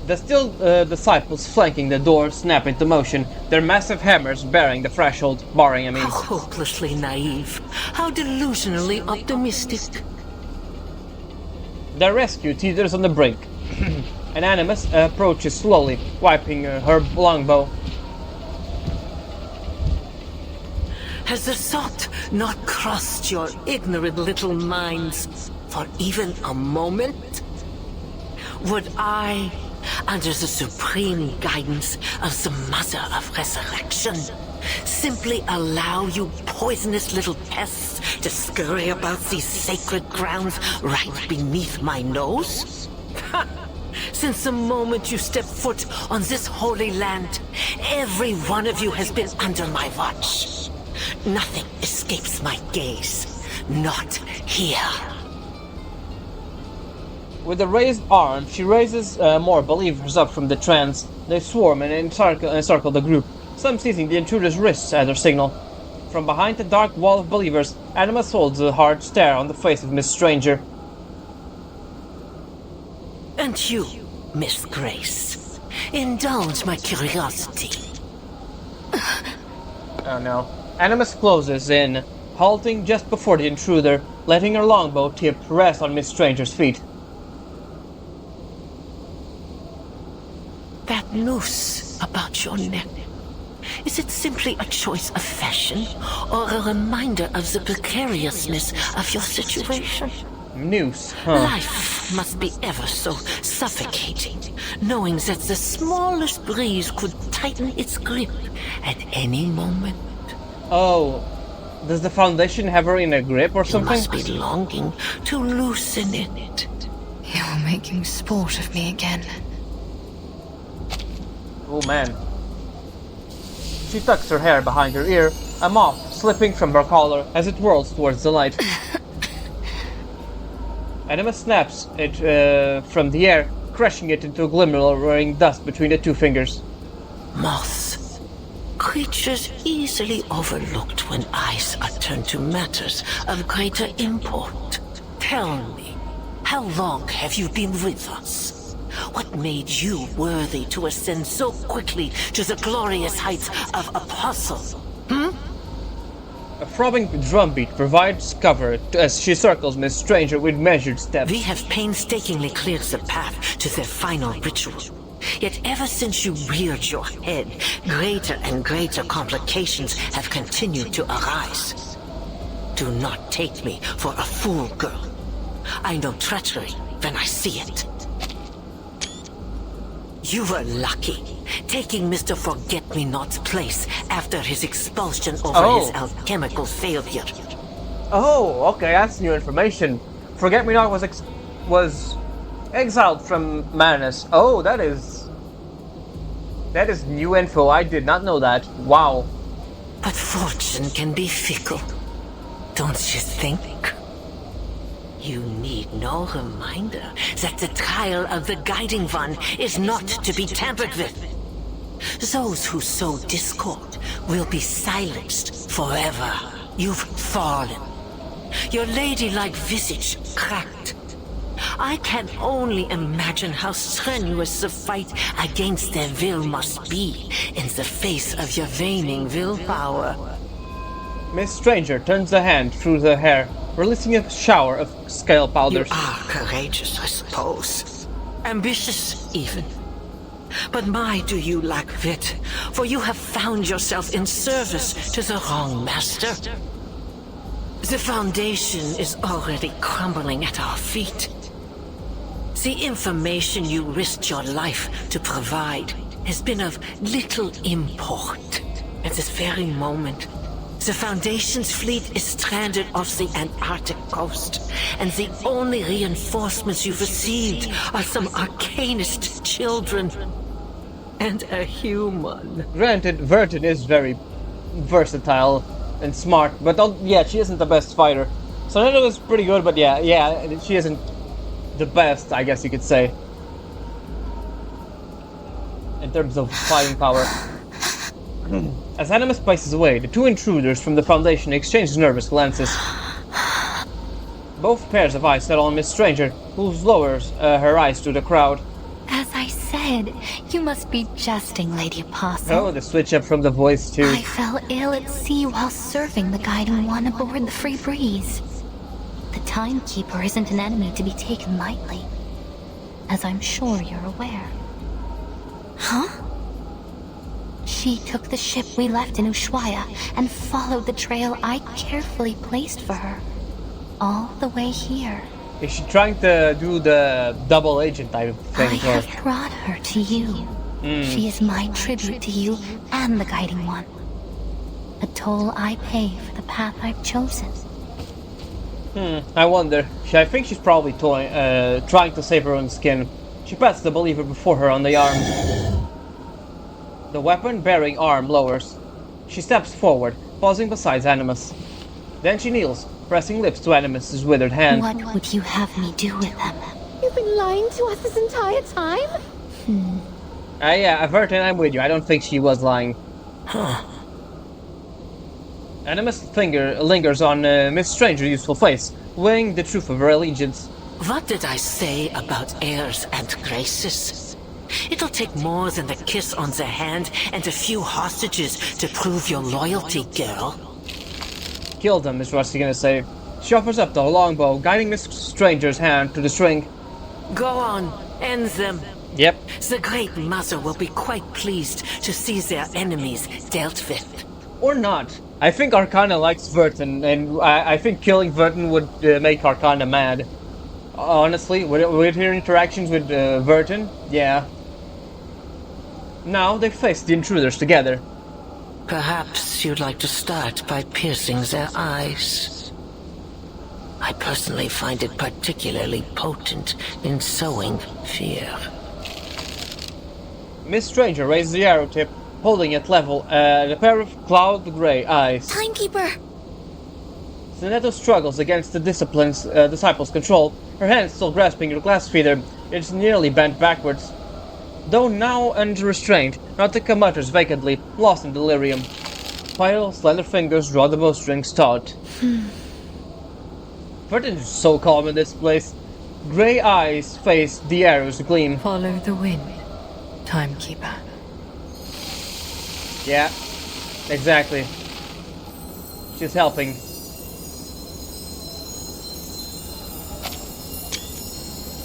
The still disciples flanking the door snap into motion, their massive hammers barring the threshold. Barring, I mean. How hopelessly naive. How delusionally optimistic. Their rescue teeters on the brink. An Animus approaches slowly, wiping her longbow. Has the thought not crossed your ignorant little minds for even a moment? Would I, under the supreme guidance of the Mother of Resurrection, simply allow you poisonous little pests to scurry about these sacred grounds right beneath my nose? Since the moment you stepped foot on this holy land, every one of you has been under my watch. Nothing escapes my gaze. Not here. With a raised arm, she raises more believers up from the trance. They swarm and encircle the group, some seizing the intruder's wrists as her signal. From behind the dark wall of believers, Animus holds a hard stare on the face of Miss Stranger. And you, Miss Grace, indulge my curiosity. Oh no. Animus closes in, halting just before the intruder, letting her longbow tip rest on Miss Stranger's feet. That noose about your neck, is it simply a choice of fashion, or a reminder of the precariousness of your situation? Noose, huh? Life must be ever so suffocating, knowing that the smallest breeze could tighten its grip at any moment. Oh, does the Foundation have her in a grip or You something? must be longing to loosen it. You're making sport of me again. Oh man. She tucks her hair behind her ear, a moth slipping from her collar as it whirls towards the light. Animus snaps it from the air, crushing it into a glimmering dust between the two fingers. Moths. Creatures easily overlooked when eyes are turned to matters of greater import. Tell me, how long have you been with us? What made you worthy to ascend so quickly to the glorious heights of Apostle? A throbbing drumbeat provides cover as she circles Miss Stranger with measured steps. We have painstakingly cleared the path to their final ritual. Yet ever since you reared your head, greater and greater complications have continued to arise. Do not take me for a fool, girl. I know treachery when I see it. You were lucky, taking Mr. Forget-Me-Not's place after his expulsion over his alchemical failure. Oh, okay, that's new information. Forget-Me-Not was exiled from Manus. Oh, that is new info. I did not know that. Wow. But fortune can be fickle, don't you think? You need no reminder that the trial of the Guiding One is not to be tampered with. Those who sow discord will be silenced forever. You've fallen. Your ladylike visage cracked. I can only imagine how strenuous the fight against their will must be in the face of your waning willpower. Miss Stranger turns a hand through the hair, releasing a shower of scale You powders. are courageous, I suppose. Ambitious, even. But my, do you lack wit, for you have found yourself in service to the wrong master. The Foundation is already crumbling at our feet. The information you risked your life to provide has been of little import. At this very moment, the Foundation's fleet is stranded off the Antarctic coast, and the only reinforcements you've received are some arcanist children. And a human. Granted, Vertin is very versatile and smart, but yeah, she isn't the best fighter. Sonata was pretty good, but yeah, she isn't the best, I guess you could say, in terms of fighting power. As Animus paces away, the two intruders from the Foundation exchange nervous glances. Both pairs of eyes settle on Miss Stranger, who lowers her eyes to the crowd. As I said, you must be jesting, Lady Apostle. Oh, the switch up from the voice too. I fell ill at sea while serving the Guiding One aboard the Free Breeze. The Timekeeper isn't an enemy to be taken lightly, as I'm sure you're aware. Huh? She took the ship we left in Ushuaia and followed the trail I carefully placed for her, all the way here. Is she trying to do the double agent type of thing? I have brought her to you. She is my tribute to you and the Guiding One. A toll I pay for the path I've chosen. I wonder. I think she's probably trying to save her own skin. She pats the believer before her on the arm. The weapon-bearing arm lowers. She steps forward, pausing beside Animus. Then she kneels, pressing lips to Animus's withered hand. What would you have me do with them? You've been lying to us this entire time? Yeah, Vertin, I'm with you. I don't think she was lying. Animus' finger lingers on Miss Stranger's youthful face, weighing the truth of her allegiance. What did I say about airs and graces? It'll take more than the kiss on the hand and a few hostages to prove your loyalty, girl. Kill them, is what she's gonna say. She offers up the longbow, guiding Miss Stranger's hand to the string. Go on, end them. Yep. The Great Mother will be quite pleased to see their enemies dealt with. Or not. I think Arcana likes Verton, and I think killing Verton would make Arcana mad. Honestly, with her interactions with Verton, yeah. Now they face the intruders together. Perhaps you'd like to start by piercing their eyes. I personally find it particularly potent in sowing fear. Miss Stranger raises the arrow tip, holding it level at a pair of cloud gray eyes. Timekeeper! Zeneto struggles against the disciple's control, her hand still grasping her glass feeder. It's nearly bent backwards. Though now under restraint, Nautika mutters vacantly, lost in delirium. Pale, slender fingers draw the bowstrings taut. Verton is so calm in this place. Grey eyes face the arrows gleam. Follow the wind, Timekeeper. Yeah, exactly. She's helping.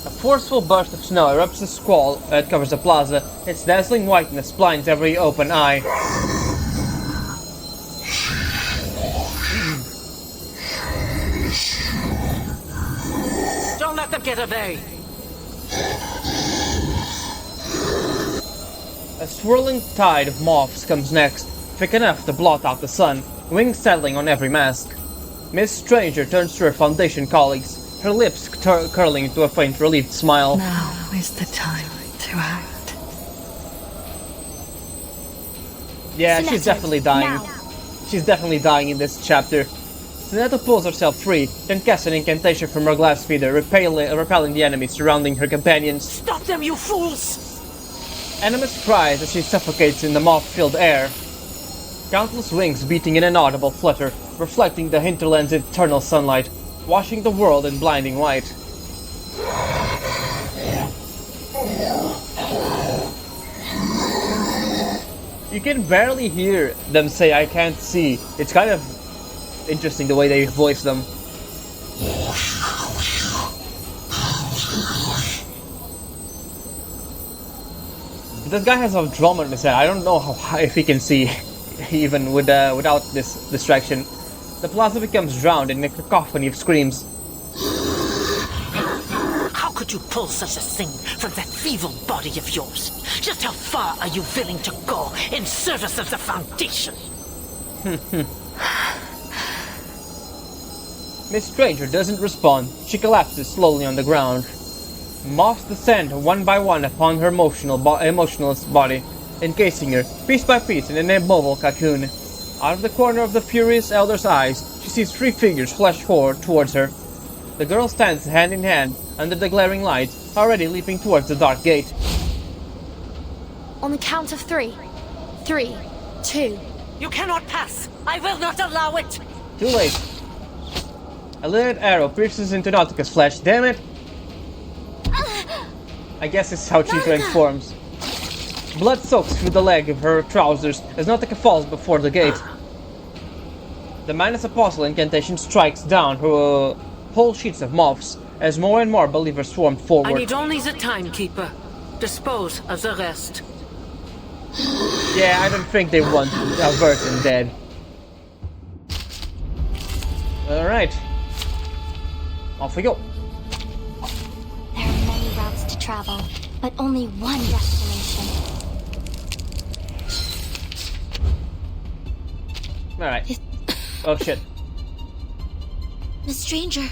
A forceful burst of snow erupts the squall that covers the plaza. Its dazzling whiteness blinds every open eye. Don't let them get away! A swirling tide of moths comes next, thick enough to blot out the sun, wings settling on every mask. Miss Stranger turns to her Foundation colleagues, her lips curling into a faint relieved smile. Now is the time to act. Yeah, she's definitely dying. Now. She's definitely dying in this chapter. Zeneto pulls herself free, then casts an incantation from her glass feeder, repelling the enemies surrounding her companions. Stop them, you fools! Animus cries as she suffocates in the moth-filled air. Countless wings beating in an audible flutter, reflecting the hinterland's eternal sunlight, washing the world in blinding white. You can barely hear them say "I can't see." It's kind of interesting the way they voice them. This guy has a drum on his head. I don't know how if he can see, even without this distraction. The plaza becomes drowned in a cacophony of screams. How could you pull such a thing from that feeble body of yours? Just how far are you willing to go in service of the Foundation? Miss Stranger doesn't respond. She collapses slowly on the ground. Moths descend one by one upon her emotionless body, encasing her, piece by piece, in an immobile cocoon. Out of the corner of the furious elder's eyes, she sees three figures flash forward towards her. The girl stands hand in hand under the glaring light, already leaping towards the dark gate. On the count of 3. 3, 2. You cannot pass! I will not allow it! Too late. A lidded arrow pierces into Nautika's flesh. Damn it! I guess this is how she transforms. Blood soaks through the leg of her trousers as Nautika falls before the gate. The Manus Apostle incantation strikes down her whole sheets of moths as more and more believers swarm I forward. need only the Timekeeper. Dispose of the rest. Yeah, I don't think they want Verton dead. Alright. Off we go. There are many routes to travel, but only one destination. Alright. Oh shit. The stranger.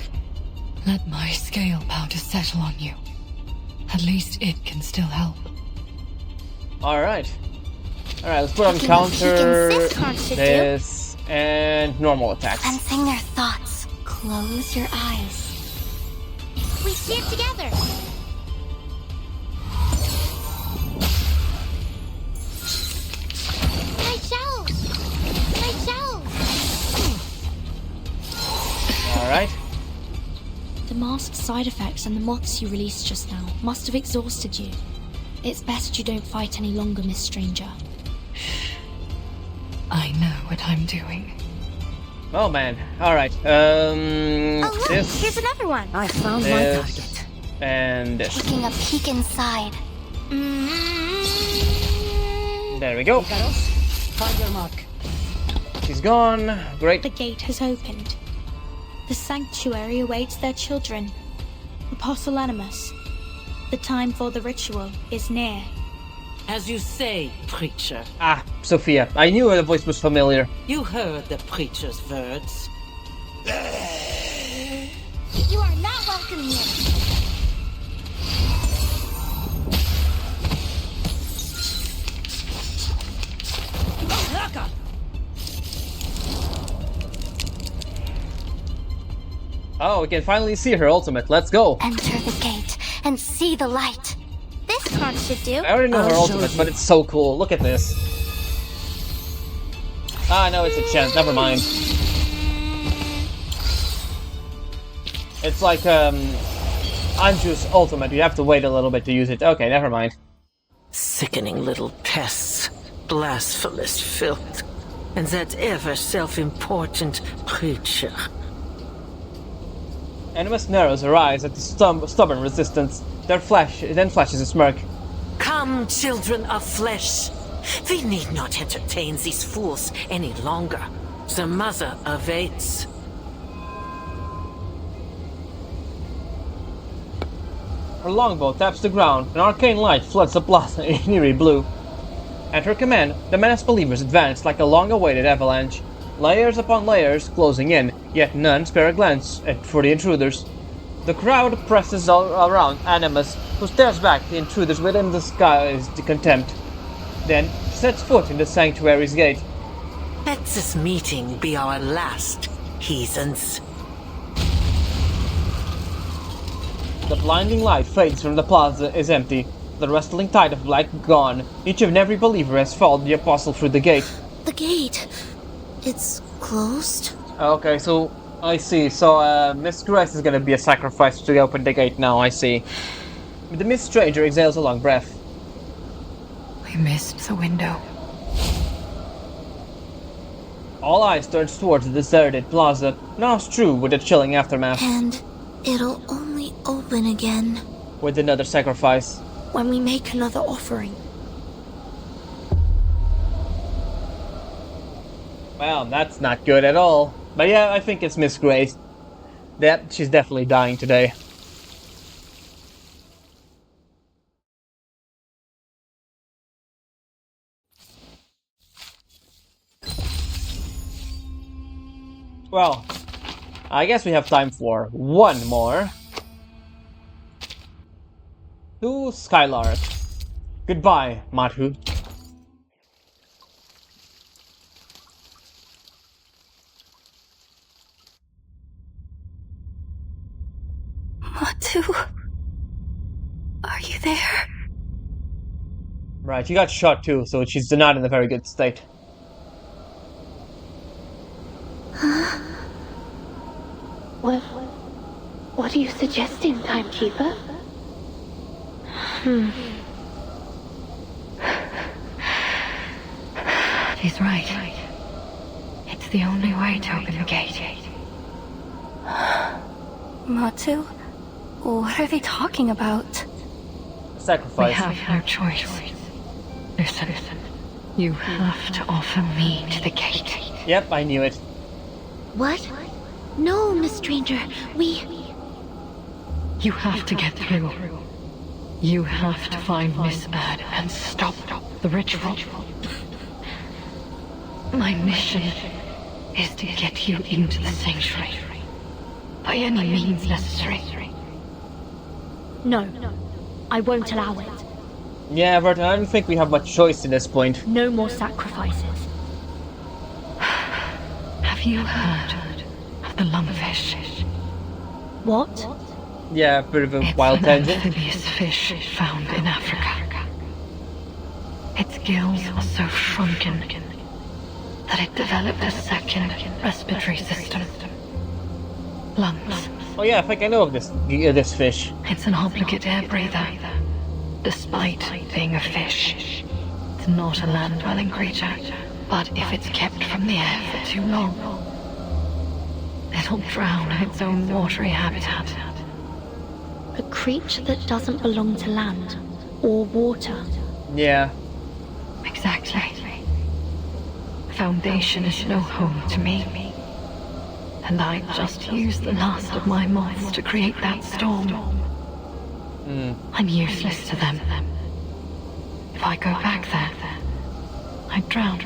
Let my scale powder settle on you. At least it can still help. Alright. Alright, let's put on He can counter insist on should do. this and normal attacks. Sensing their thoughts. Close your eyes. We stand together. My shells! My shells! Alright. The masked side effects and the moths you released just now must have exhausted you. It's best you don't fight any longer, Miss Stranger. I know what I'm doing. Oh man. Alright. Oh, look, This here's another one. I found my This. target. and this. Taking a peek inside. There we go. Find your mark. She's gone. Great. The gate has opened. The sanctuary awaits their children. Apostle Animus, the time for the ritual is near. As you say, preacher. Ah, Sophia. I knew her voice was familiar. You heard the preacher's words. You are not welcome here. Oh, we can finally see her ultimate. Let's go. Enter the gate and see the light. This card should do. I already know her I'll show ultimate, you. but it's so cool. Look at this. Ah, no, it's a chance. Never mind. It's like, Anju's ultimate. You have to wait a little bit to use it. Okay, never mind. Sickening little pests. Blasphemous filth. And that ever self-important preacher. Animus narrows her eyes at the stubborn resistance. Then flashes a smirk. Come, children of flesh. We need not entertain these fools any longer. The mother awaits. Her longbow taps the ground. An arcane light floods the plaza in eerie blue. At her command, the menaced believers advance like a long-awaited avalanche. Layers upon layers closing in, yet none spare a glance for the intruders. The crowd presses all around Animus, who stares back the intruders with undisguised contempt. Then sets foot in the sanctuary's gate. Let this meeting be our last, heathens. The blinding light fades from the plaza is empty. The rustling tide of light gone. Each and every believer has followed the apostle through the gate. The gate. It's closed. Okay, so I see. So Miss Grace is gonna be a sacrifice to open the gate now, I see. The Miss Stranger exhales a long breath. We missed the window. All eyes turn towards the deserted plaza, now strewn with a chilling aftermath. And it'll only open again With another sacrifice. when we make another offering. Well, that's not good at all. But yeah, I think it's Miss Grace. Yep, she's definitely dying today. Well, I guess we have time for one more. To Skylark. Goodbye, Madhu. Matu? Are you there? Right, she got shot too, so she's not in a very good state. What are you suggesting, Timekeeper? He's right. It's the only way to open the gate. Matu? What are they talking about? We Sacrifice. have no choice. Listen, you have to offer me to the gate. Yep, I knew it. What? No, Miss Stranger. You have to get through. You have to find Miss Erd and stop the ritual. My mission is to get you into the sanctuary. By any means necessary. No, I won't allow it. Yeah, Verton, I don't think we have much choice at this point. No more sacrifices. Have you heard of the lumpfish? What? Yeah, bit of a It's wild an tangent. amphibious fish found in Africa. Its gills are so shrunken that it developed a second respiratory system. Lungs. Oh yeah, I think I know of this fish. It's an obligate air breather, despite being a fish. It's not a land-dwelling creature, but if it's kept from the air for too long, it'll drown in its own watery habitat. A creature that doesn't belong to land or water. Yeah. Exactly. Foundation is no home to me. And I just used the last of my moths to create that storm. I'm useless to them. If I go back there, I'd drown.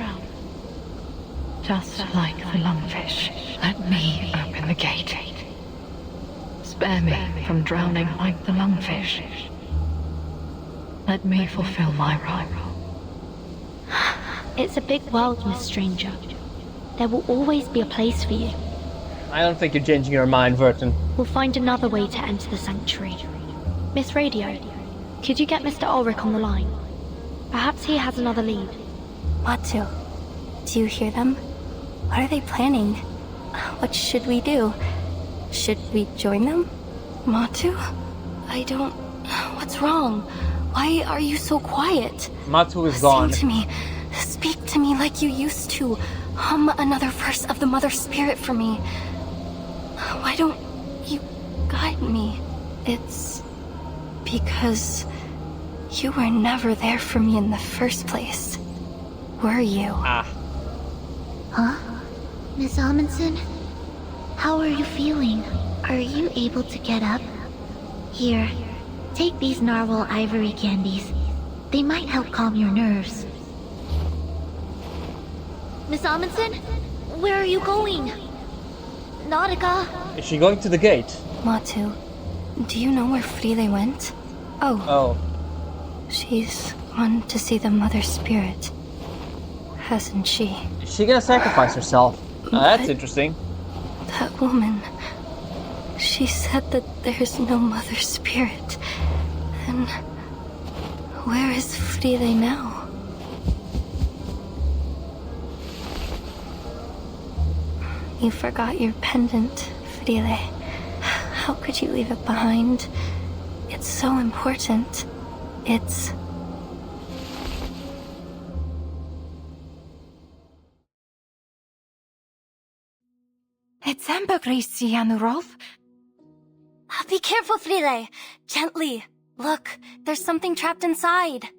Just like the lungfish. Let me open the gate. Spare me from drowning like the lungfish. Let me fulfill my role. It's a big world, Miss Stranger. There will always be a place for you. I don't think you're changing your mind, Verton. We'll find another way to enter the sanctuary. Miss Radio, could you get Mr. Ulrich on the line? Perhaps he has another lead. Matu, do you hear them? What are they planning? What should we do? Should we join them? Matu? I don't... What's wrong? Why are you so quiet? Matu is gone. Sing to me. Speak to me like you used to. Hum another verse of the Mother Spirit for me. Why don't you guide me? It's because you were never there for me in the first place. Were you? Huh? Miss Amundsen? How are you feeling? Are you able to get up? Here, take these narwhal ivory candies. They might help calm your nerves. Miss Amundsen? Where are you going? Nautika? Is she going to the gate? Matu, do you know where Frile went? Oh. She's gone to see the Mother Spirit. Hasn't she? Is she gonna sacrifice herself? That's interesting. That woman... She said that there's no Mother Spirit. And... where is Frile now? You forgot your pendant, Frile. How could you leave it behind? It's so important. It's... It's ambergris, Yanurov. Be careful, Frile. Gently. Look, there's something trapped inside.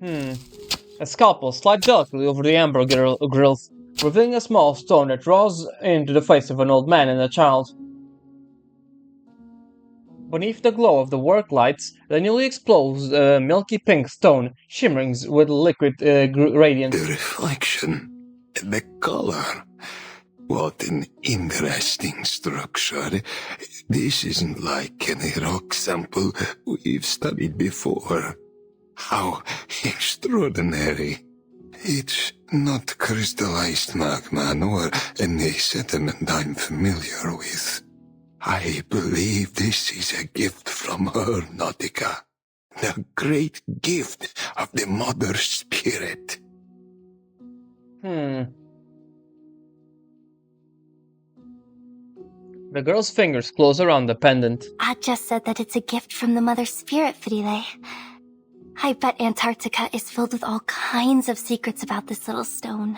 A scalpel slides delicately over the amber grills, revealing a small stone that draws into the face of an old man and a child. Beneath the glow of the work lights, the newly exposed milky pink stone shimmering with liquid radiance. The reflection, the color. What an interesting structure. This isn't like any rock sample we've studied before. How extraordinary. It's not crystallized magma nor any sediment I'm familiar with. I believe this is a gift from her, Nautika. The great gift of the Mother Spirit. The girl's fingers close around the pendant. I just said that it's a gift from the Mother Spirit, Frile. I bet Antarctica is filled with all kinds of secrets about this little stone.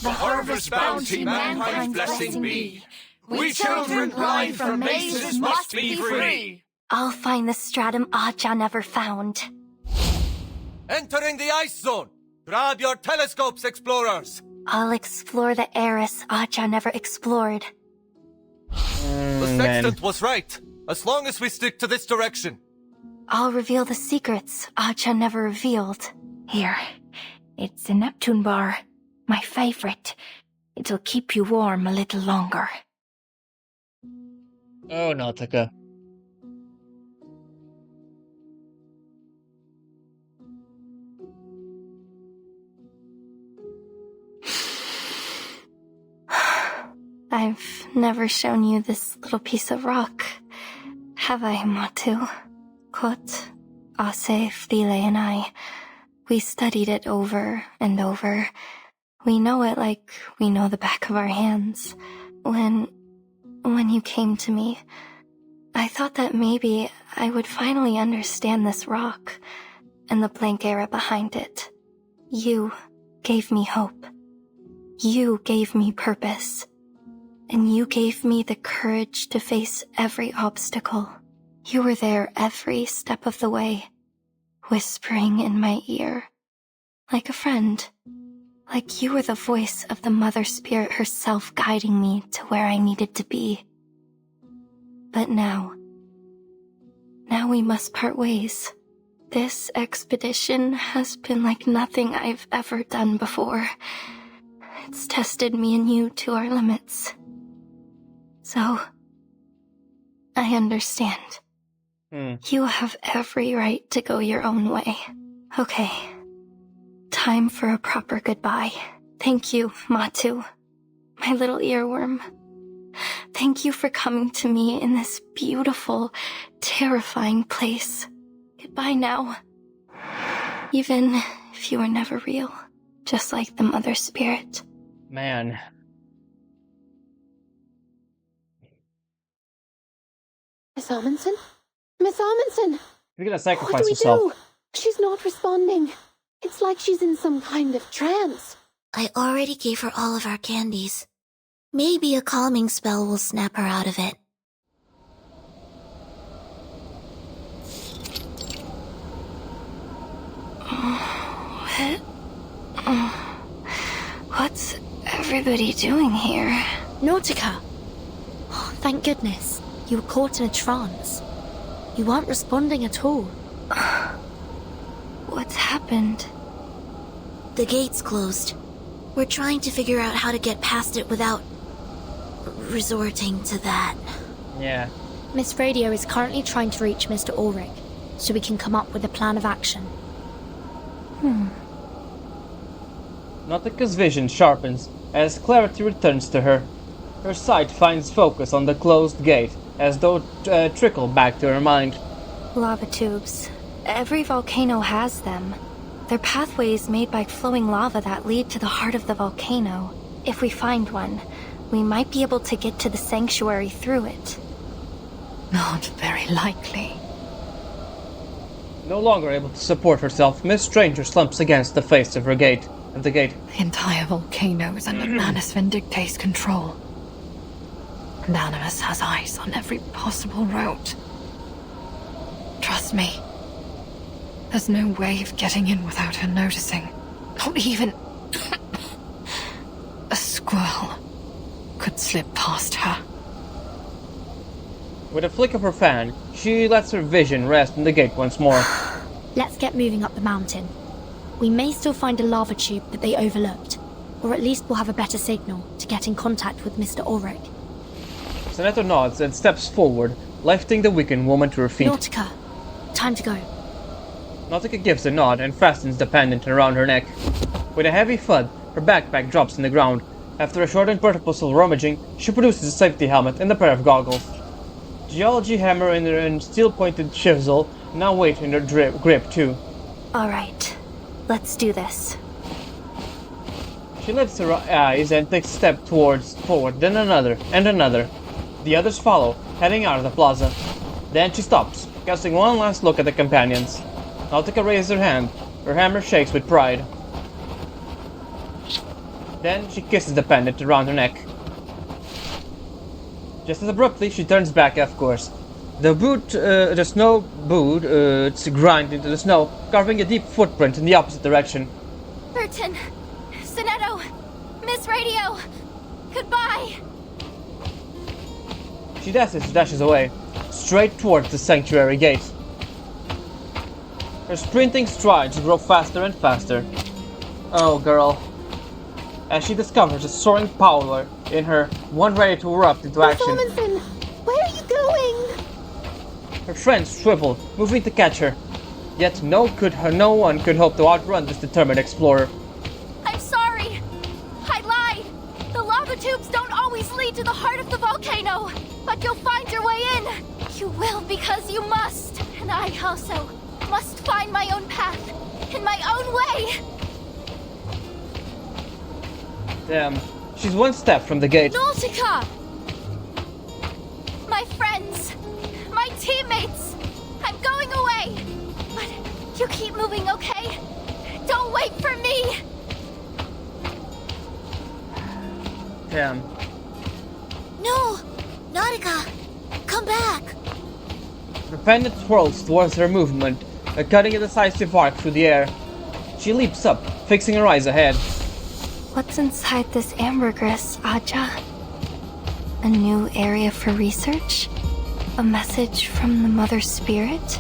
The harvest bounty mankind's blessing be. We children blind from mazes must be free. I'll find the stratum Aja never found. Entering the ice zone. Grab your telescopes, explorers. I'll explore the Eris Aja never explored. The sextant was right. As long as we stick to this direction. I'll reveal the secrets Aja never revealed. Here. It's a Neptune bar. My favorite. It'll keep you warm a little longer. Oh, Nautica. I've never shown you this little piece of rock, have I, Matu? Kot, Ase, Frile, and I, we studied it over and over. We know it like we know the back of our hands. When you came to me, I thought that maybe I would finally understand this rock and the blank era behind it. You gave me hope. You gave me purpose. and you gave me the courage to face every obstacle. You were there every step of the way, whispering in my ear, like a friend. Like you were the voice of the Mother Spirit herself guiding me to where I needed to be. But now we must part ways. This expedition has been like nothing I've ever done before. It's tested me and you to our limits. So, I understand. You have every right to go your own way. Okay. Time for a proper goodbye. Thank you, Matu, my little earworm. Thank you for coming to me in this beautiful, terrifying place. Goodbye now. Even if you were never real, just like the Mother Spirit. Man. Miss Amundsen? Miss Amundsen! You're gonna sacrifice What do we yourself. do? She's not responding. It's like she's in some kind of trance. I already gave her all of our candies. Maybe a calming spell will snap her out of it. What's everybody doing here? Nautika! Oh, thank goodness. You were caught in a trance. You weren't responding at all. What's happened? The gate's closed. We're trying to figure out how to get past it without resorting to that. Yeah. Miss Radio is currently trying to reach Mr. Ulrich, so we can come up with a plan of action. Nautika's vision sharpens as clarity returns to her. Her sight finds focus on the closed gate, as though trickle back to her mind. Lava tubes. Every volcano has them. They're pathways made by flowing lava that lead to the heart of the volcano. If we find one, we might be able to get to the sanctuary through it. Not very likely. No longer able to support herself, Miss Stranger slumps against the face of the gate. The entire volcano is under Manus Vindicta's control. And Animus has eyes on every possible route. Trust me. There's no way of getting in without her noticing. Not even a squirrel could slip past her. With a flick of her fan, she lets her vision rest on the gate once more. Let's get moving up the mountain. We may still find a lava tube that they overlooked, or at least we'll have a better signal to get in contact with Mr. Ulrich. Senator nods and steps forward, lifting the weakened woman to her feet. Nautika, time to go. Nautika gives a nod and fastens the pendant around her neck. With a heavy thud, her backpack drops on the ground. After a short and purposeful rummaging, she produces a safety helmet and a pair of goggles. Geology hammer and steel-pointed chisel now wait in her grip too. Alright, let's do this. She lifts her eyes and takes a step forward, then another, and another. The others follow, heading out of the plaza. Then she stops, casting one last look at the companions. Nautika raises her hand. Her hammer shakes with pride. Then she kisses the pendant around her neck. Just as abruptly, she turns back, of course. The snow boot, it's grind into the snow, carving a deep footprint in the opposite direction. Burton! Sonetto! Miss Radio! Goodbye! She dashes away, straight towards the sanctuary gate. Her sprinting strides grow faster and faster. Oh, girl. As she discovers a soaring power in her, one ready to erupt into action. Miss Amundsen, where are you going? Her friends shrivel, moving to catch her. Yet no one could hope to outrun this determined explorer. I'm sorry! I lied! The lava tubes don't always lead to the heart of the volcano! But you'll find your way in! You will because you must! And I also must find my own path, in my own way! Damn, she's one step from the gate. Nautika! My friends! My teammates! I'm going away! But you keep moving, okay? Don't wait for me! Damn. Nautica! Come back! The pendant twirls towards her movement, cutting a decisive arc through the air. She leaps up, fixing her eyes ahead. What's inside this ambergris, Aja? A new area for research? A message from the Mother Spirit?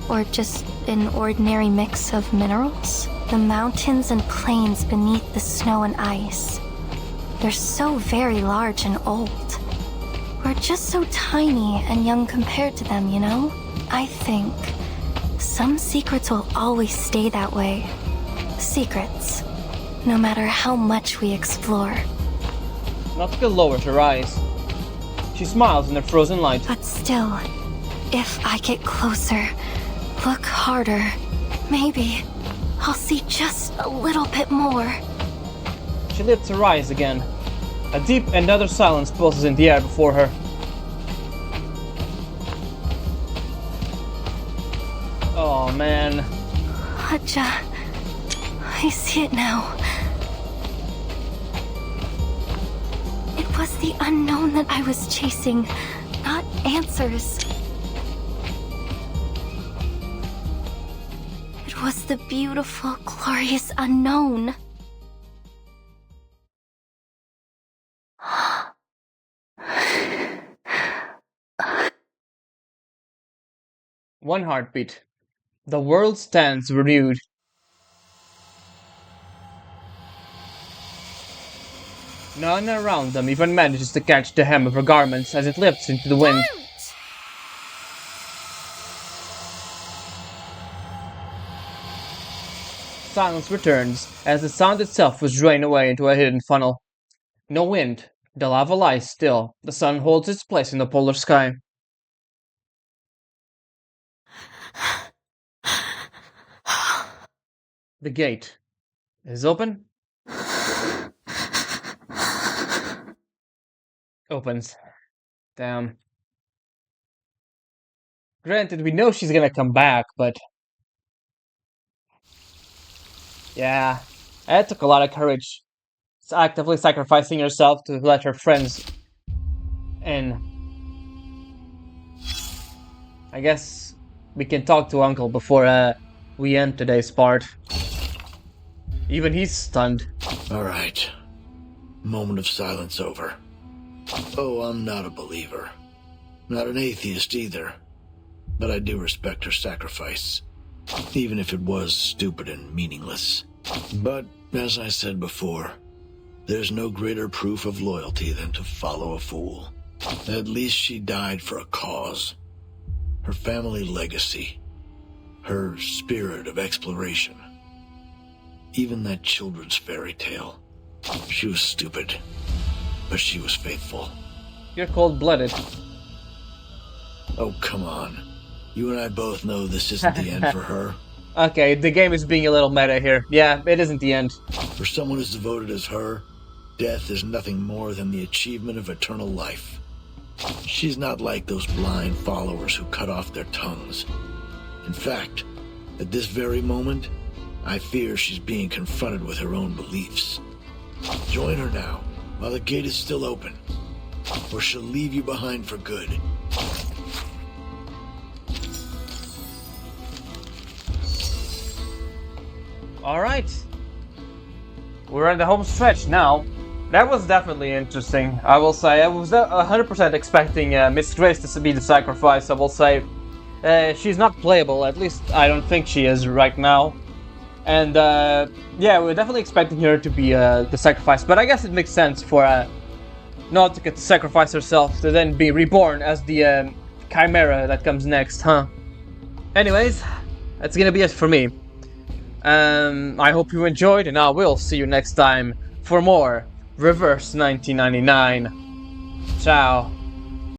Or just an ordinary mix of minerals? The mountains and plains beneath the snow and ice. They're so very large and old. We're just so tiny and young compared to them, you know? I think some secrets will always stay that way. Secrets. No matter how much we explore. Nautica lowers her eyes. She smiles in the frozen light. But still, if I get closer, look harder, maybe I'll see just a little bit more. She lifts her eyes again. A deep and utter silence pulses in the air before her. Oh man. Aja, I see it now. It was the unknown that I was chasing, not answers. It was the beautiful, glorious unknown. One heartbeat. The world stands renewed. None around them even manages to catch the hem of her garments as it lifts into the wind. Silence returns as the sound itself was drained away into a hidden funnel. No wind. The lava lies still. The sun holds its place in the polar sky. The gate is open. Opens. Damn. Granted, we know she's gonna come back, but... yeah, that took a lot of courage. It's actively sacrificing herself to let her friends in. I guess we can talk to Uncle before we end today's part. Even he's stunned. Alright. Moment of silence over. Oh, I'm not a believer. Not an atheist either. But I do respect her sacrifice. Even if it was stupid and meaningless. But, as I said before, there's no greater proof of loyalty than to follow a fool. At least she died for a cause. Her family legacy. Her spirit of exploration. Even that children's fairy tale. She was stupid, but she was faithful. You're cold-blooded. Oh, come on. You and I both know this isn't the end for her. Okay, the game is being a little meta here. Yeah, it isn't the end. For someone as devoted as her, death is nothing more than the achievement of eternal life. She's not like those blind followers who cut off their tongues. In fact, at this very moment, I fear she's being confronted with her own beliefs. Join her now, while the gate is still open, or she'll leave you behind for good. Alright. We're in the home stretch now. That was definitely interesting, I will say. I was 100% expecting Miss Grace to be the sacrifice, I will say. She's not playable, at least I don't think she is right now. And yeah, we're definitely expecting her to be the sacrifice, but I guess it makes sense for Nautica to sacrifice herself to then be reborn as the Chimera that comes next, huh? Anyways, that's gonna be it for me. I hope you enjoyed, and I will see you next time for more Reverse 1999. Ciao.